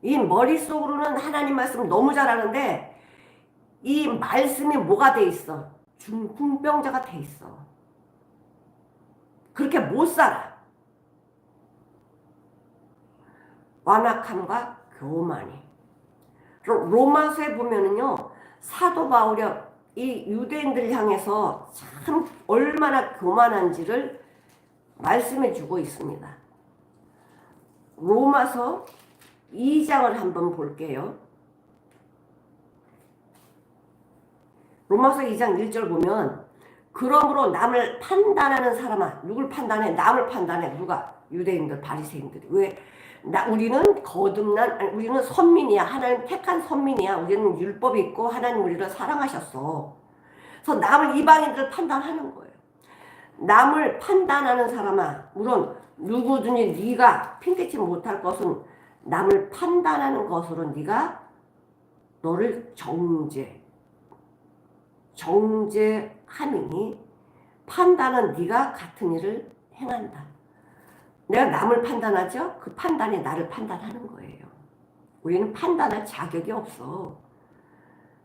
이 머릿속으로는 하나님 말씀을 너무 잘 아는데 이 말씀이 뭐가 돼 있어? 중풍병자가 돼 있어. 그렇게 못 살아. 완악함과 교만이. 로마서에 보면은요, 사도 바울이 이 유대인들 향해서 참 얼마나 교만한지를 말씀해 주고 있습니다. 로마서 2장을 한번 볼게요. 로마서 2장 1절 보면, 그러므로 남을 판단하는 사람아, 누굴 판단해? 남을 판단해. 누가? 유대인들, 바리새인들이. 왜? 우리는 거듭난, 아니, 우리는 선민이야. 하나님 택한 선민이야. 우리는 율법이 있고 하나님 우리를 사랑하셨어. 그래서 남을, 이방인들을 판단하는 거예요. 남을 판단하는 사람아, 물론 누구든지 네가 핑계치 못할 것은 남을 판단하는 것으로 네가 너를 정죄하니 판단은 네가 같은 일을 행한다. 내가 남을 판단하죠? 그 판단이 나를 판단하는 거예요. 우리는 판단할 자격이 없어.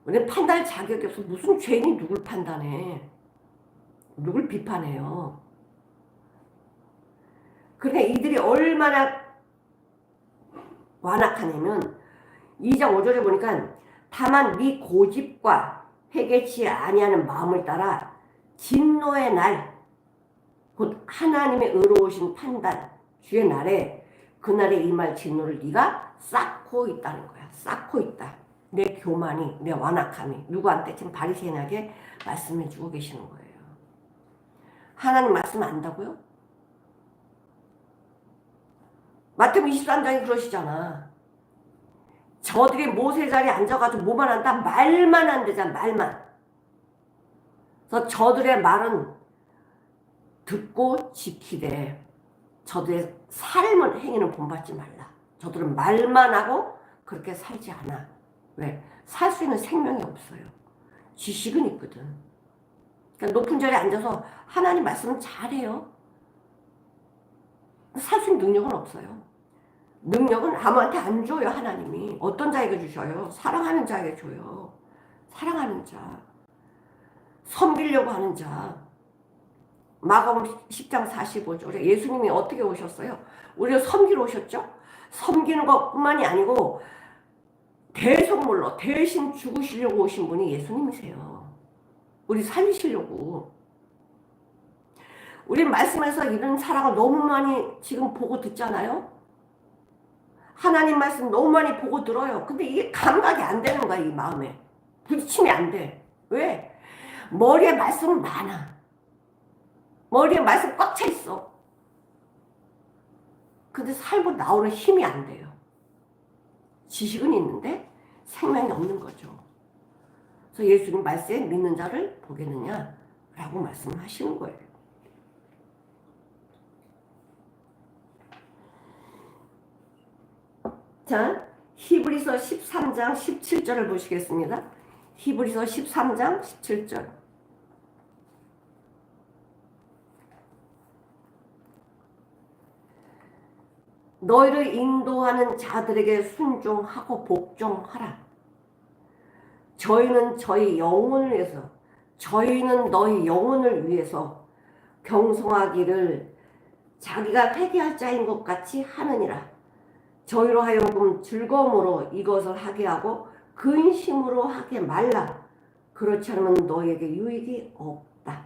우리는 판단할 자격이 없어. 무슨 죄인이 누굴 판단해? 누굴 비판해요? 그러니까 이들이 얼마나 완악하냐면 2장 5절에 보니까 다만 네 고집과 회개치 아니하는 마음을 따라 진노의 날 곧 하나님의 의로우신 판단 주의 날에 그날에 임할 진노를 네가 쌓고 있다는 거야. 쌓고 있다. 내 교만이, 내 완악함이 누구한테? 지금 바리새인에게 말씀해 주고 계시는 거예요. 하나님 말씀 안다고요? 마태복음 23장이 그러시잖아. 저들이 모세 자리에 앉아가지고 뭐만 한다? 말만 한대잖아. 말만. 그래서 저들의 말은 듣고 지키되 저들의 삶을 행위는 본받지 말라. 저들은 말만 하고 그렇게 살지 않아. 왜? 살 수 있는 생명이 없어요. 지식은 있거든. 그러니까 높은 자리에 앉아서 하나님 말씀은 잘해요. 살 수 있는 능력은 없어요. 능력은 아무한테 안 줘요. 하나님이. 어떤 자에게 주셔요? 사랑하는 자에게 줘요. 사랑하는 자. 섬기려고 하는 자. 마가복음 10장 45절에 예수님이 어떻게 오셨어요? 우리를 섬기러 오셨죠? 섬기는 것뿐만이 아니고 대속물로 대신 죽으시려고 오신 분이 예수님이세요. 우리 살리시려고. 우리 말씀에서 이런 사랑을 너무 많이 지금 보고 듣잖아요? 하나님 말씀 너무 많이 보고 들어요. 근데 이게 감각이 안 되는 거야, 이 마음에. 부딪힘이 안 돼. 왜? 머리에 말씀은 많아. 머리에 말씀 꽉 차 있어. 근데 살고 나오는 힘이 안 돼요. 지식은 있는데 생명이 없는 거죠. 그래서 예수님 말씀에 믿는 자를 보겠느냐? 라고 말씀하시는 거예요. 자, 히브리서 13장 17절을 보시겠습니다. 히브리서 13장 17절. 너희를 인도하는 자들에게 순종하고 복종하라. 저희는 저희 영혼을 위해서, 저희는 너희 영혼을 위해서 경성하기를 자기가 회개할 자인 것 같이 하느니라. 저희로 하여금 즐거움으로 이것을 하게 하고 근심으로 하게 말라. 그렇지 않으면 너희에게 유익이 없다.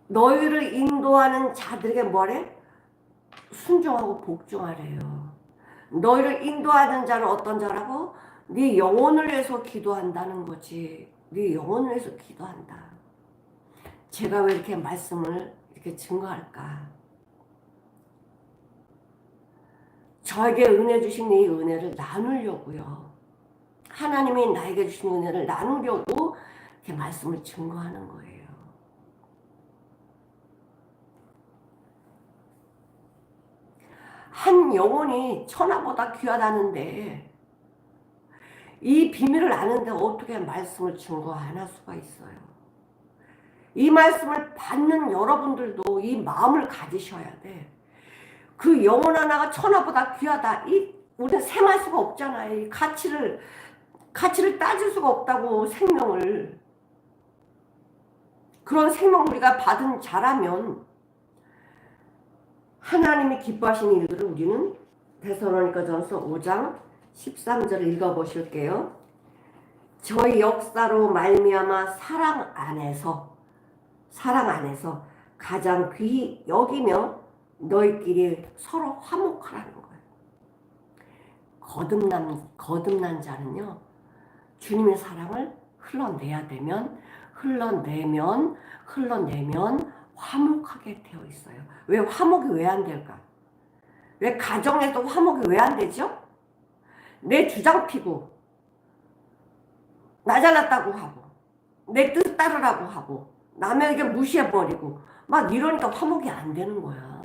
너희를 인도하는 자들에게 뭐래? 순종하고 복종하래요. 너희를 인도하는 자는 어떤 자라고? 네 영혼을 위해서 기도한다는 거지. 네 영혼을 위해서 기도한다. 제가 왜 이렇게 말씀을 이렇게 증거할까? 저에게 은혜 주신 이 은혜를 나누려고요. 하나님이 나에게 주신 은혜를 나누려고 이렇게 말씀을 증거하는 거예요. 한 영혼이 천하보다 귀하다는데 이 비밀을 아는데 어떻게 말씀을 증거 안 할 수가 있어요? 이 말씀을 받는 여러분들도 이 마음을 가지셔야 돼. 그 영혼 하나가 천하보다 귀하다. 우리는 셈할 수가 없잖아요. 이 가치를 따질 수가 없다고, 생명을. 그런 생명 우리가 받은 자라면 하나님이 기뻐하시는 일들을 우리는 데살로니가전서 5장 13절을 읽어보실게요. 저희 역사로 말미암아 사랑 안에서 가장 귀히 여기며 너희끼리 서로 화목하라는 거예요. 거듭난 자는요, 주님의 사랑을 흘러내면 화목하게 되어 있어요. 왜 화목이 왜 안 될까? 왜 가정에서 화목이 왜 안 되죠? 내 주장 피고 나 잘났다고 하고 내 뜻 따르라고 하고 남에게 무시해버리고 막 이러니까 화목이 안 되는 거야.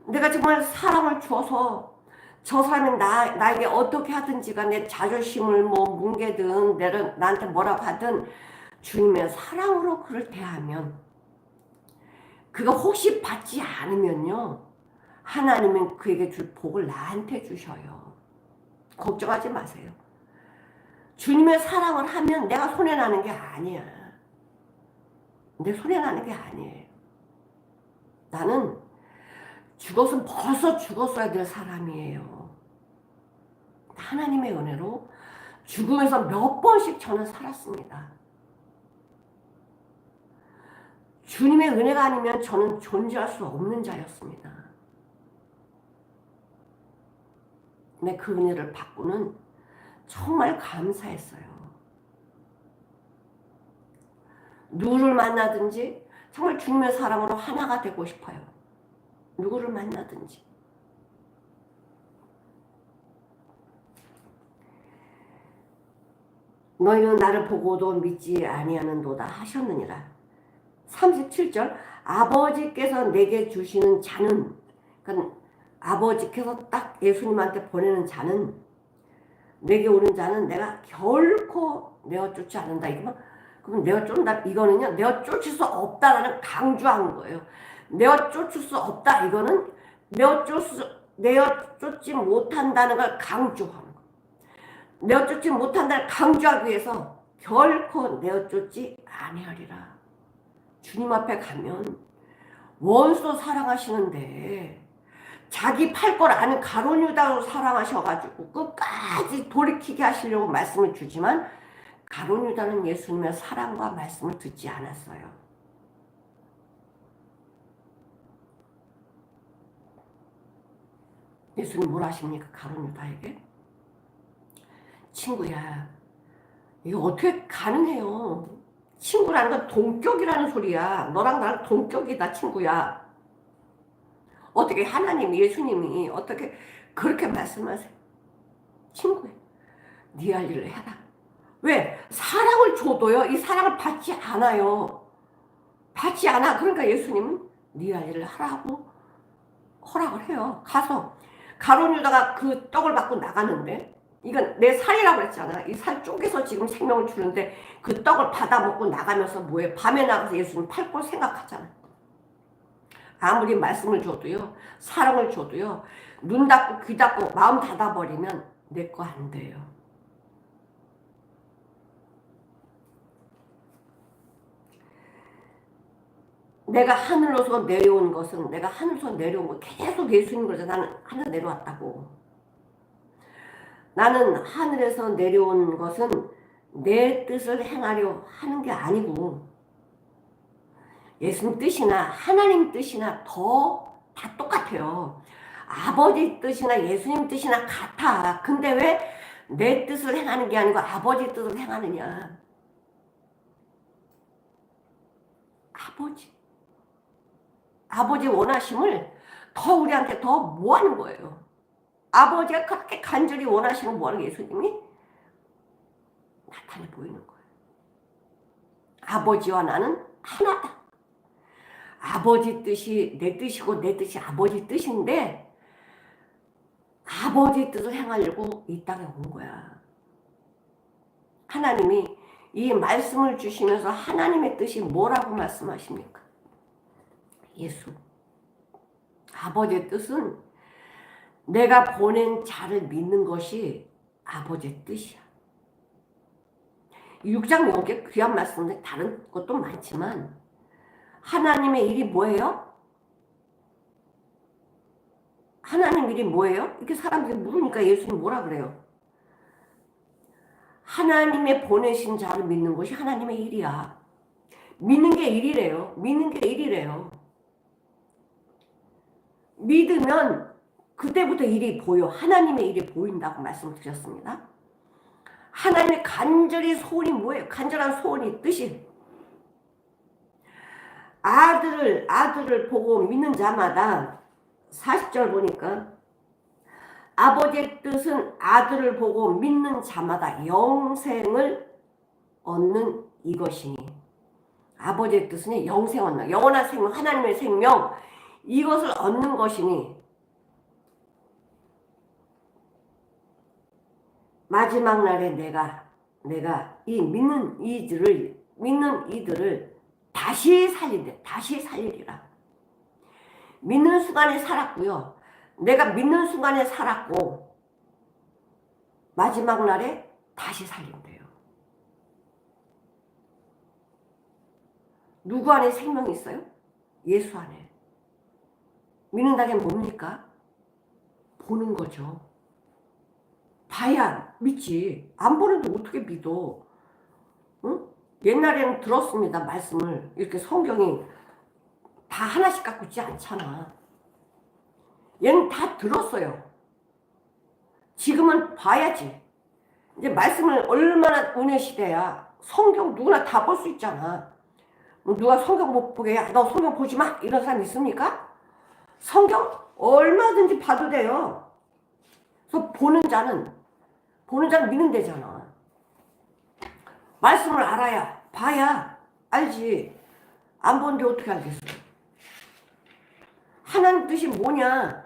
내가 정말 사랑을 줘서 저 사람이 나에게 어떻게 하든지가 내 자존심을 뭐 뭉개든 나한테 뭐라고 하든 주님의 사랑으로 그를 대하면, 그가 혹시 받지 않으면요, 하나님은 그에게 줄 복을 나한테 주셔요. 걱정하지 마세요. 주님의 사랑을 하면 내가 손해나는 게 아니야. 내 손해나는 게 아니에요. 나는 죽었으면 벌써 죽었어야 될 사람이에요. 하나님의 은혜로 죽음에서 몇 번씩 저는 살았습니다. 주님의 은혜가 아니면 저는 존재할 수 없는 자였습니다. 근데 그 은혜를 받고는 정말 감사했어요. 누구를 만나든지 정말 주님의 사랑으로 하나가 되고 싶어요. 누구를 만나든지. 너희는 나를 보고도 믿지 아니하는도다 하셨느니라. 37절, 아버지께서 내게 주시는 자는, 그러니까 아버지께서 딱 예수님한테 보내는 자는, 내게 오는 자는 내가 결코 내어쫓지 않는다. 이거만, 그럼 내어쫓는다. 이거는요, 내어쫓을 수 없다라는 강조한 거예요. 내어쫓을 수 없다. 이거는 내어쫓지 못한다는 걸 강조하는 거예요. 내어쫓지 못한다를 강조하기 위해서 결코 내어쫓지 아니하리라. 주님 앞에 가면 원수 사랑하시는데 자기 팔 걸 아는 가룟 유다로 사랑하셔가지고 끝까지 돌이키게 하시려고 말씀을 주지만 가룟 유다는 예수님의 사랑과 말씀을 듣지 않았어요. 예수님 뭘 하십니까? 가룟 유다에게? 친구야, 이거 어떻게 가능해요? 친구라는 건 동격이라는 소리야. 너랑 나랑 동격이다, 친구야. 어떻게 하나님, 예수님이 어떻게 그렇게 말씀하세요? 친구야, 네 할 일을 해라. 왜? 사랑을 줘도요, 이 사랑을 받지 않아요. 받지 않아. 그러니까 예수님은 네 할 일을 하라고 허락을 해요. 가서 가룟 유다가 그 떡을 받고 나가는데, 이건 내 살이라고 그랬잖아. 이 살 쪼개서 지금 생명을 주는데 그 떡을 받아 먹고 나가면서 뭐해? 밤에 나가서 예수님 팔 걸 생각하잖아. 아무리 말씀을 줘도요, 사랑을 줘도요, 눈 닫고 귀 닫고 마음 닫아버리면 내 거 안 돼요. 내가 하늘로서 내려온 것은, 내가 하늘로서 내려온 거 계속 예수님 그러잖아. 나는 하늘 내려왔다고. 나는 하늘에서 내려온 것은 내 뜻을 행하려 하는 게 아니고 예수님 뜻이나 하나님 뜻이나 다 똑같아요. 아버지 뜻이나 예수님 뜻이나 같아. 근데 왜 내 뜻을 행하는 게 아니고 아버지 뜻을 행하느냐. 아버지 원하심을 더 우리한테 더 뭐하는 거예요. 아버지가 그렇게 간절히 원하시는 뭐하는 예수님이 나타내 보이는 거예요. 아버지와 나는 하나다. 아버지 뜻이 내 뜻이고 내 뜻이 아버지 뜻인데 아버지 뜻을 행하려고 이 땅에 온 거야. 하나님이 이 말씀을 주시면서 하나님의 뜻이 뭐라고 말씀하십니까? 예수. 아버지의 뜻은 내가 보낸 자를 믿는 것이 아버지의 뜻이야. 6장 넘게 귀한 말씀인데 다른 것도 많지만 하나님의 일이 뭐예요? 하나님 일이 뭐예요? 이렇게 사람들이 물으니까 예수님 뭐라 그래요? 하나님의 보내신 자를 믿는 것이 하나님의 일이야. 믿는 게 일이래요. 믿는 게 일이래요. 믿으면 그때부터 일이 보여. 하나님의 일이 보인다고 말씀을 드렸습니다. 하나님의 간절히 소원이 뭐예요? 간절한 소원이 뜻이 아들을 보고 믿는 자마다 40절 보니까 아버지의 뜻은 아들을 보고 믿는 자마다 영생을 얻는 이것이니 아버지의 뜻은 영생 얻는 영원한 생명 하나님의 생명 이것을 얻는 것이니 마지막 날에 내가 이 믿는 이들을 다시 살리리라. 믿는 순간에 살았고요. 내가 믿는 순간에 살았고 마지막 날에 다시 살린대요. 누구 안에 생명이 있어요? 예수 안에. 믿는다는 게 뭡니까? 보는 거죠. 봐야 믿지. 안 보는데 어떻게 믿어? 응? 옛날에는 들었습니다. 말씀을. 이렇게 성경이 다 하나씩 갖고 있지 않잖아. 얘는 다 들었어요. 지금은 봐야지. 이제 말씀을 얼마나 은혜 시대야. 성경 누구나 다 볼 수 있잖아. 누가 성경 못 보게 해? 너 성경 보지 마. 이런 사람 있습니까? 성경 얼마든지 봐도 돼요. 그래서 보는 자는 믿는 데잖아. 말씀을 알아야 봐야 알지. 안 보는데 어떻게 알겠어요? 하나님 뜻이 뭐냐?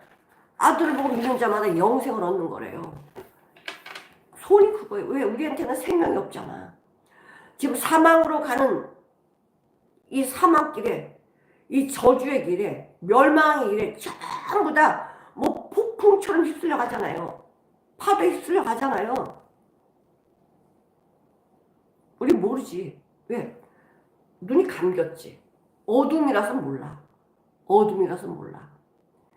아들을 보고 믿는 자마다 영생을 얻는 거래요. 손이 그거예요. 왜? 우리한테는 생명이 없잖아. 지금 사망으로 가는 이 사망길에 이 저주의 길에 멸망의 길에 전부 다 뭐 폭풍처럼 휩쓸려 가잖아요. 파도에 휩쓸려 가잖아요. 우리 모르지. 왜? 눈이 감겼지. 어둠이라서 몰라.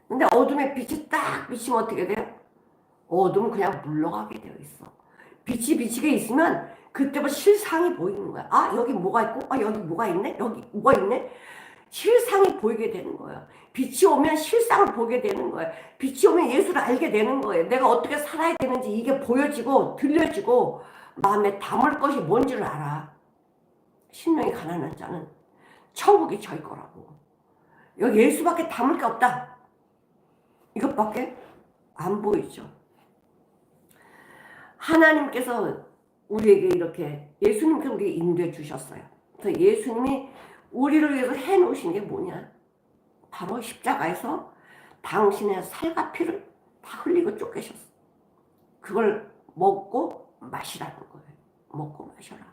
근데 어둠에 빛이 딱 비치면 어떻게 돼요? 어둠은 그냥 물러가게 되어 있어. 빛이 비치게 있으면 그때부터 실상이 보이는 거야. 아, 여기 뭐가 있고, 아, 여기 뭐가 있네? 여기 뭐가 있네? 실상이 보이게 되는 거야. 빛이 오면 실상을 보게 되는 거야. 빛이 오면 예수를 알게 되는 거예요. 내가 어떻게 살아야 되는지 이게 보여지고 들려지고 마음에 담을 것이 뭔지를 알아. 심령이 가난한 자는 천국이 저희 거라고. 여기 예수밖에 담을 게 없다. 이것밖에 안 보이죠. 하나님께서 우리에게 이렇게 예수님께서 우리에게 인도해 주셨어요. 그래서 예수님이 우리를 위해서 해놓으신 게 뭐냐? 바로 십자가에서 당신의 살과 피를 다 흘리고 쫓기셨어. 그걸 먹고 마시라는 거예요. 먹고 마셔라.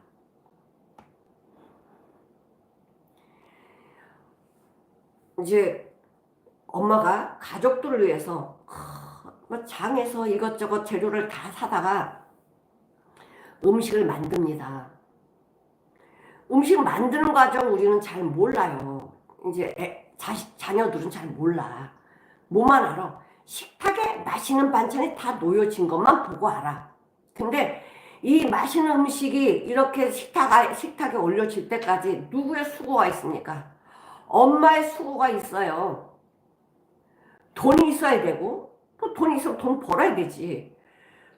이제 엄마가 가족들을 위해서 장에서 이것저것 재료를 다 사다가 음식을 만듭니다. 음식 만드는 과정 우리는 잘 몰라요. 이제 자녀들은 잘 몰라. 뭐만 알아? 식탁에 맛있는 반찬이 다 놓여진 것만 보고 알아. 근데 이 맛있는 음식이 이렇게 식탁에 올려질 때까지 누구의 수고가 있습니까? 엄마의 수고가 있어요. 돈이 있어야 되고 또 돈이 있으면 돈 벌어야 되지.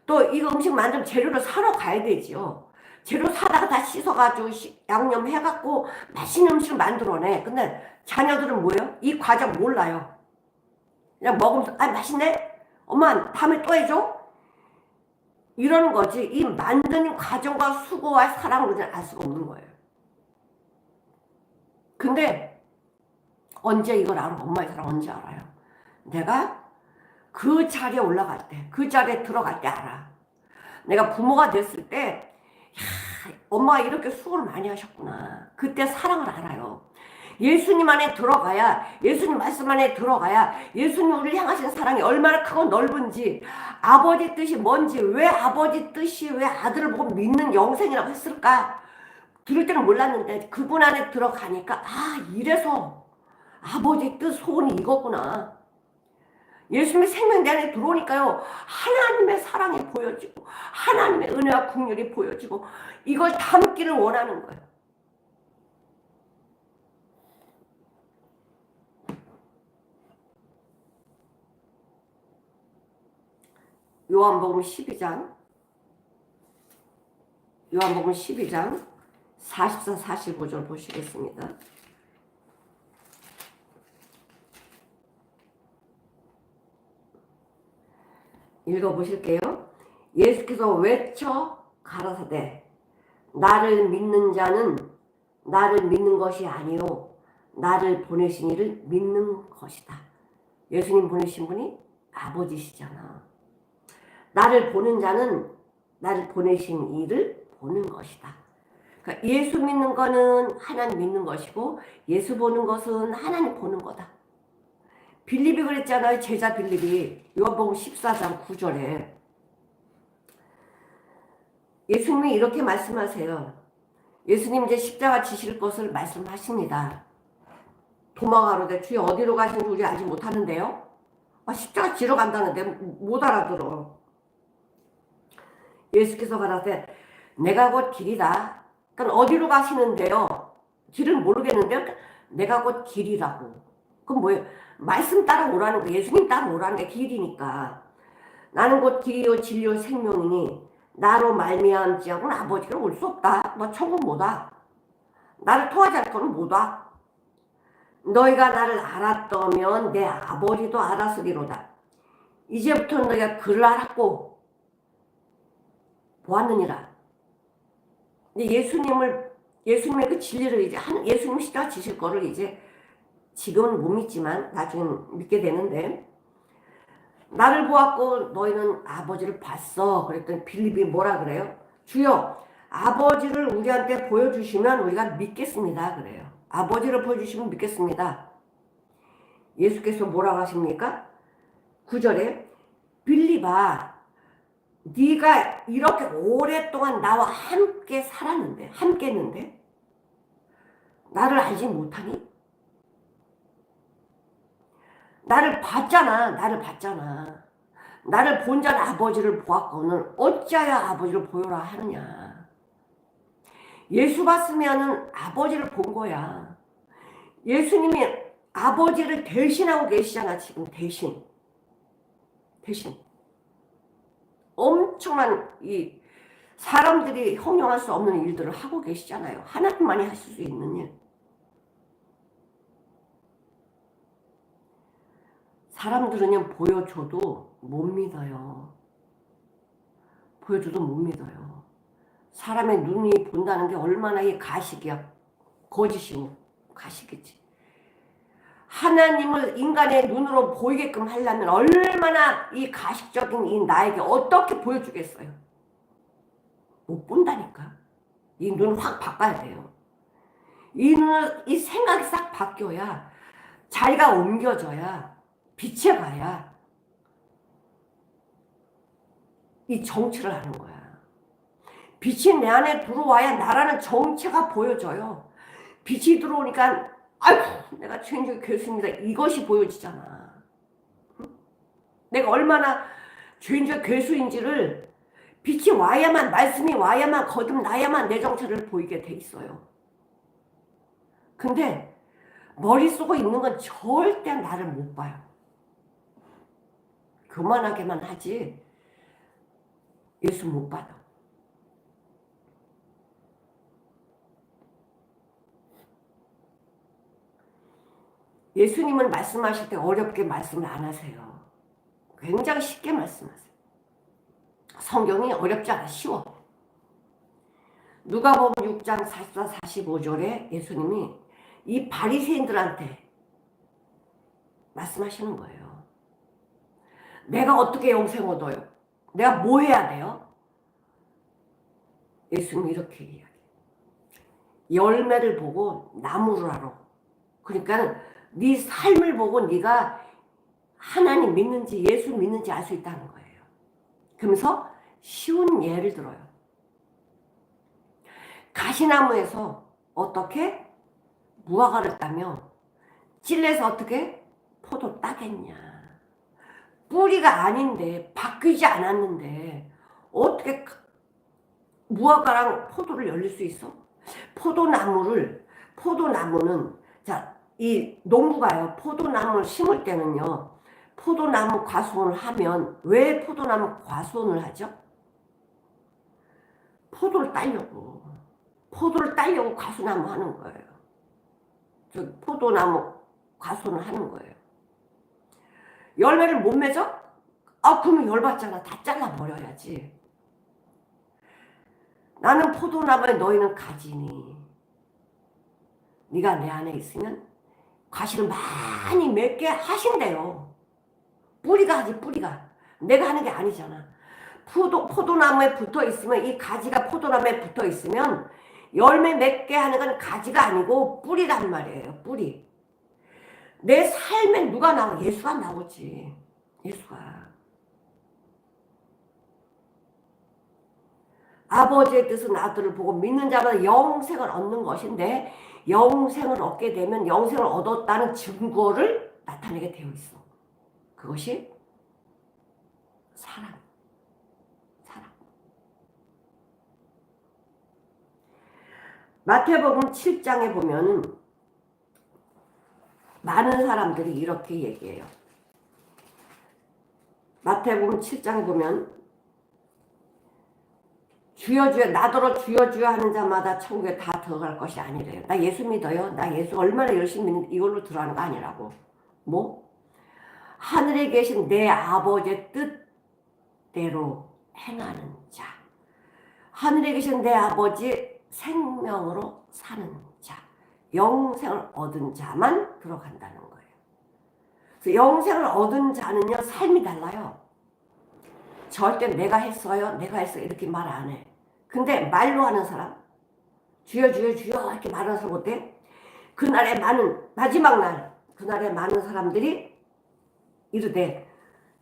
또 이거 음식 만든 재료를 사러 가야 되지요. 재료 사다가 다 씻어가지고 양념 해갖고 맛있는 음식을 만들어내. 근데 자녀들은 뭐예요? 이 과정 몰라요. 그냥 먹으면서 아 맛있네? 엄마 다음에 또 해줘? 이러는 거지. 이 만드는 과정과 수고와 사랑을 우리는 알 수가 없는 거예요. 근데 언제 이걸 알아? 엄마의 사랑 언제 알아요? 내가 그 자리에 올라갈 때, 그 자리에 들어갈 때 알아. 내가 부모가 됐을 때 야, 엄마가 이렇게 수고를 많이 하셨구나. 그때 사랑을 알아요. 예수님 안에 들어가야, 예수님 말씀 안에 들어가야 예수님 우리를 향하신 사랑이 얼마나 크고 넓은지, 아버지 뜻이 뭔지, 왜 아버지 뜻이 왜 아들을 보고 믿는 영생이라고 했을까? 들을 때는 몰랐는데 그분 안에 들어가니까 아, 이래서 아버지 뜻 소원이 이거구나. 예수님의 생명 내 안에 들어오니까요, 하나님의 사랑이 보여지고 하나님의 은혜와 긍휼이 보여지고 이걸 담기를 원하는 거예요. 요한복음 12장 44, 45절 보시겠습니다. 읽어보실게요. 예수께서 외쳐 가라사대 나를 믿는 자는 나를 믿는 것이 아니요 나를 보내신 이를 믿는 것이다. 예수님 보내신 분이 아버지시잖아. 나를 보는 자는 나를 보내신 이를 보는 것이다. 그러니까 예수 믿는 거는 하나님 믿는 것이고 예수 보는 것은 하나님 보는 거다. 빌립이 그랬잖아요. 제자 빌립이 요한복음 14장 9절에 예수님이 이렇게 말씀하세요. 예수님 이제 십자가 지실 것을 말씀하십니다. 도망가로되 주여 어디로 가시는지 우리 알지 못하는데요. 십자가 지러 간다는데 못 알아들어. 예수께서 가라사대 내가 곧 길이다. 그러니까 어디로 가시는데요. 길을 모르겠는데요. 내가 곧 길이라고. 그럼 뭐예요? 말씀 따라오라는 거. 예수님 따라오라는 게 길이니까. 나는 곧 길이요 진리요 생명이니 나로 말미암지 않고는 아버지로 올 수 없다. 너 천국 못 와. 나를 통하지 않고는 못 와. 너희가 나를 알았다면 내 아버지도 알았으리로다. 이제부터 너희가 그를 알았고 보았느니라. 예수님의 그 진리를 이제 예수님 십자가 지실 거를 이제 지금은 못 믿지만 나중에 믿게 되는데, 나를 보았고 너희는 아버지를 봤어. 그랬더니 빌립이 뭐라 그래요? 주여 아버지를 우리한테 보여주시면 우리가 믿겠습니다. 그래요. 아버지를 보여주시면 믿겠습니다. 예수께서 뭐라고 하십니까? 9절에 빌립아 네가 이렇게 오랫동안 나와 함께 살았는데, 함께 했는데 나를 알지 못하니? 나를 봤잖아. 나를 본 자는 아버지를 보았거늘 어찌하여 아버지를 보여라 하느냐. 예수 봤으면은 아버지를 본 거야. 예수님이 아버지를 대신하고 계시잖아. 지금 대신 엄청난 이 사람들이 형용할 수 없는 일들을 하고 계시잖아요. 하나님만이 하실 수 있는 일. 사람들은 보여줘도 못 믿어요. 보여줘도 못 믿어요. 사람의 눈이 본다는 게 얼마나 이 가식이야. 거짓이고 가식이지. 하나님을 인간의 눈으로 보이게끔 하려면 얼마나 이 가식적인 이 나에게 어떻게 보여주겠어요. 못 본다니까. 이 눈을 확 바꿔야 돼요. 이 눈을, 이 생각이 싹 바뀌어야, 자리가 옮겨져야, 빛에 가야 이 정치를 하는 거야. 빛이 내 안에 들어와야 나라는 정체가 보여져요. 빛이 들어오니까 아이고 내가 죄인중에 괴수입니다. 이것이 보여지잖아. 내가 얼마나 죄인중에 괴수인지를 빛이 와야만, 말씀이 와야만, 거듭나야만 내 정체를 보이게 돼 있어요. 근데 머릿속에 있는 건 절대 나를 못 봐요. 교만하게만 하지 예수 못 받아. 예수님은 말씀하실 때 어렵게 말씀을 안 하세요. 굉장히 쉽게 말씀하세요. 성경이 어렵지 않아, 쉬워. 누가복음 6장 44, 45절에 예수님이 이 바리새인들한테 말씀하시는 거예요. 내가 어떻게 영생 얻어요? 내가 뭐 해야 돼요? 예수님이 이렇게 이야기해요. 열매를 보고 나무를 알아. 그러니까 네 삶을 보고 네가 하나님 믿는지 예수 믿는지 알 수 있다는 거예요. 그러면서 쉬운 예를 들어요. 가시나무에서 어떻게 무화과를 따며 찔레서 어떻게 포도 따겠냐. 뿌리가 아닌데 바뀌지 않았는데 어떻게 무화과랑 포도를 열릴 수 있어? 포도나무는 자, 이 농부가요 포도나무를 심을 때는요 포도나무 과수원을 하면 왜 포도나무 과수원을 하죠? 포도를 따려고 과수나무 하는 거예요. 포도나무 과수원을 하는 거예요. 열매를 못 맺어? 그러면 열받잖아. 다 잘라버려야지. 나는 포도나무에 너희는 가지니 네가 내 안에 있으면 과실을 많이 맺게 하신대요. 뿌리가 하지 뿌리가. 내가 하는 게 아니잖아. 포도나무에 붙어 있으면 이 가지가 포도나무에 붙어 있으면 열매 맺게 하는 건 가지가 아니고 뿌리란 말이에요. 뿌리. 내 삶에 누가 나와? 예수가 나오지. 예수가. 아버지의 뜻은 아들을 보고 믿는 자마다 영생을 얻는 것인데 영생을 얻게 되면 영생을 얻었다는 증거를 나타내게 되어 있어. 그것이 사랑. 마태복음 7장에 보면 많은 사람들이 이렇게 얘기해요. 마태복음 7장에 보면 주여 주여 나더러 주여 주여 하는 자마다 천국에 다 들어갈 것이 아니래요. 나 예수 믿어요. 나 예수 얼마나 열심히 믿는 이걸로 들어가는 거 아니라고. 뭐? 하늘에 계신 내 아버지의 뜻대로 행하는 자. 하늘에 계신 내 아버지 생명으로 사는 자. 영생을 얻은 자만 들어간다는 거예요. 그래서 영생을 얻은 자는요 삶이 달라요. 절대 내가 했어요 이렇게 말 안 해. 근데 말로 하는 사람 주여 주여 주여 이렇게 말하는 사람 어때? 그날에 마지막 날 그날에 많은 사람들이 이르되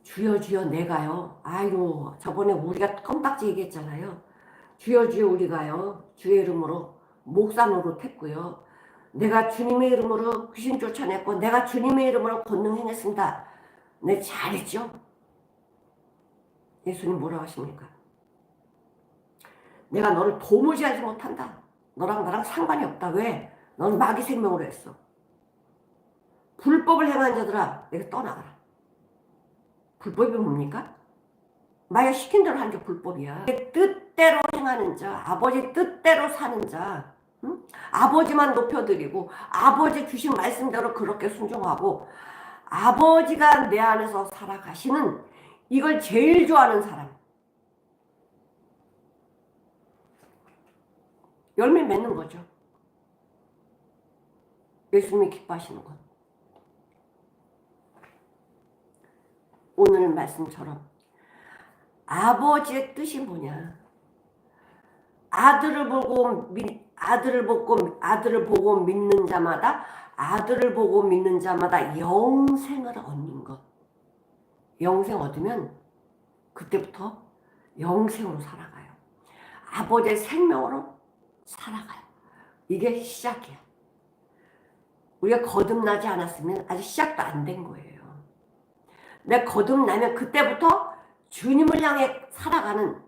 주여 주여 내가요. 아이고 저번에 우리가 껌딱지 얘기했잖아요. 주여 주여 우리가요 주의 이름으로 목사 노릇했고요. 내가 주님의 이름으로 귀신 쫓아냈고 내가 주님의 이름으로 권능 행했습니다. 네 잘했죠? 예수님 뭐라고 하십니까? 내가 너를 도무지 알지 못한다. 너랑 나랑 상관이 없다. 왜? 너는 마귀 생명으로 했어. 불법을 행한 자들아 내가 떠나가라. 불법이 뭡니까? 마귀가 시킨 대로 하는 게 불법이야. 뜻대로 행하는 자, 아버지 뜻대로 사는 자, 응? 아버지만 높여드리고 아버지 주신 말씀대로 그렇게 순종하고 아버지가 내 안에서 살아가시는 이걸 제일 좋아하는 사람. 열매 맺는 거죠. 예수님이 기뻐하시는 것. 오늘 말씀처럼 아버지의 뜻이 뭐냐? 아들을 보고 믿는 자마다 영생을 얻는 것. 영생 얻으면 그때부터 영생으로 살아가요. 아버지의 생명으로 살아가요. 이게 시작이야. 우리가 거듭나지 않았으면 아직 시작도 안 된 거예요. 내가 거듭나면 그때부터 주님을 향해 살아가는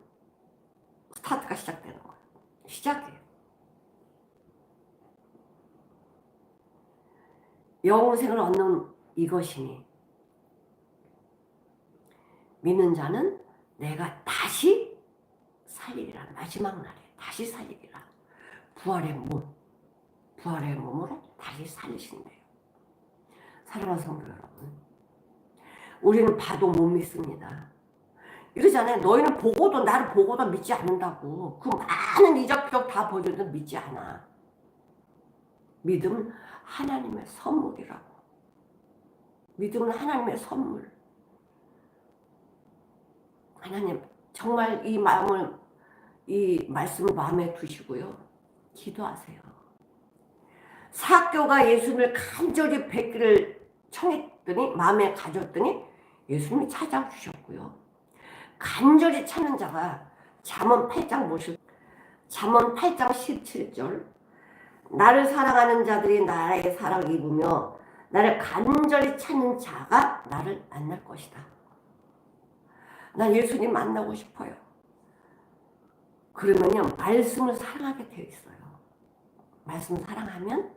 스타트가 시작되는 거예요. 시작이에요. 영생을 얻는 이것이니 믿는 자는 내가 다시 살리리라. 마지막 날에 다시 살리리라. 부활의 몸으로 다시 살리신대요. 사랑하는 성도 여러분, 우리는 봐도 못 믿습니다. 이러잖아요. 너희는 나를 보고도 믿지 않는다고. 그 많은 이적표적 다 보여줘도 믿지 않아. 믿음은 하나님의 선물이라고. 믿음은 하나님의 선물. 하나님 정말 이 말씀을 마음에 두시고요. 기도하세요. 삭개오가 예수님을 간절히 뵙기를 청했더니 마음에 가졌더니 예수님이 찾아주셨고요. 간절히 찾는 자가 잠언 8장 17절 나를 사랑하는 자들이 나의 사랑을 입으며 나를 간절히 찾는 자가 나를 만날 것이다. 난 예수님 만나고 싶어요. 그러면요 말씀을 사랑하게 되어 있어요. 말씀을 사랑하면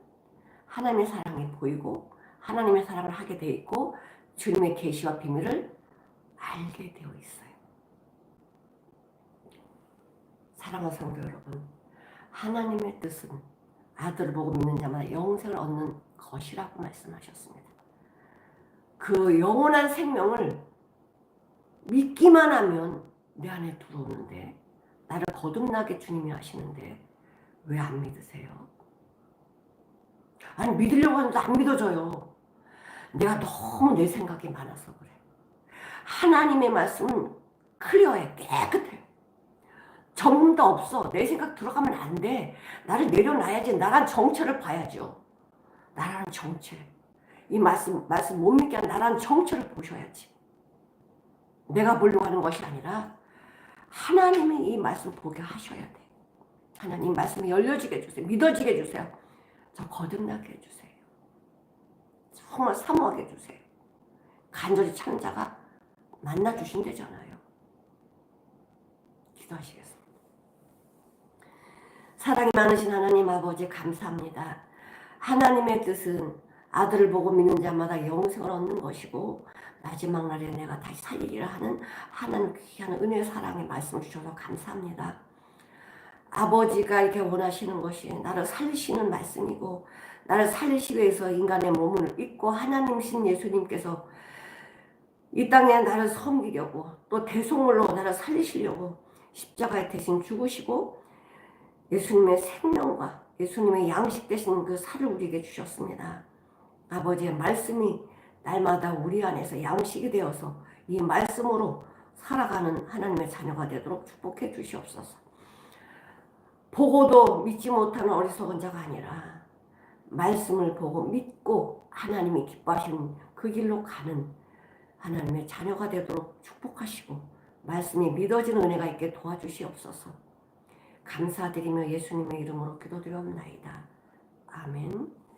하나님의 사랑이 보이고 하나님의 사랑을 하게 되어 있고 주님의 계시와 비밀을 알게 되어 있어요. 사랑하는 성도 여러분, 하나님의 뜻은 아들을 보고 믿는 자마다 영생을 얻는 것이라고 말씀하셨습니다. 그 영원한 생명을 믿기만 하면 내 안에 들어오는데 나를 거듭나게 주님이 하시는데 왜 안 믿으세요? 아니 믿으려고 하는데 안 믿어져요. 내가 너무 내 생각이 많아서 그래. 하나님의 말씀은 클리어해, 깨끗해요. 점도 없어. 내 생각 들어가면 안 돼. 나를 내려놔야지. 나란 정체를 봐야죠. 나란 정체. 이 말씀 못 믿게 하는 나란 정체를 보셔야지. 내가 보려고 하는 것이 아니라 하나님이 이 말씀 보게 하셔야 돼. 하나님 말씀이 열려지게 해주세요. 믿어지게 해주세요. 저 거듭나게 해주세요. 정말 사모하게 해주세요. 간절히 찾는 자가 만나주신대잖아요. 기도하시겠습니다. 사랑이 많으신 하나님 아버지 감사합니다. 하나님의 뜻은 아들을 보고 믿는 자마다 영생을 얻는 것이고 마지막 날에 내가 다시 살리기를 하는 하나님 귀한 은혜의 사랑의 말씀 주셔서 감사합니다. 아버지가 이렇게 원하시는 것이 나를 살리시는 말씀이고 나를 살리시기 위해서 인간의 몸을 입고 하나님이신 예수님께서 이 땅에 나를 섬기려고 또 대속물로 나를 살리시려고 십자가에 대신 죽으시고 예수님의 생명과 예수님의 양식 되신 그 살을 우리에게 주셨습니다. 아버지의 말씀이 날마다 우리 안에서 양식이 되어서 이 말씀으로 살아가는 하나님의 자녀가 되도록 축복해 주시옵소서. 보고도 믿지 못하는 어리석은 자가 아니라 말씀을 보고 믿고 하나님이 기뻐하시는 그 길로 가는 하나님의 자녀가 되도록 축복하시고 말씀이 믿어지는 은혜가 있게 도와주시옵소서. 감사드리며 예수님의 이름으로 기도드리옵나이다. 아멘.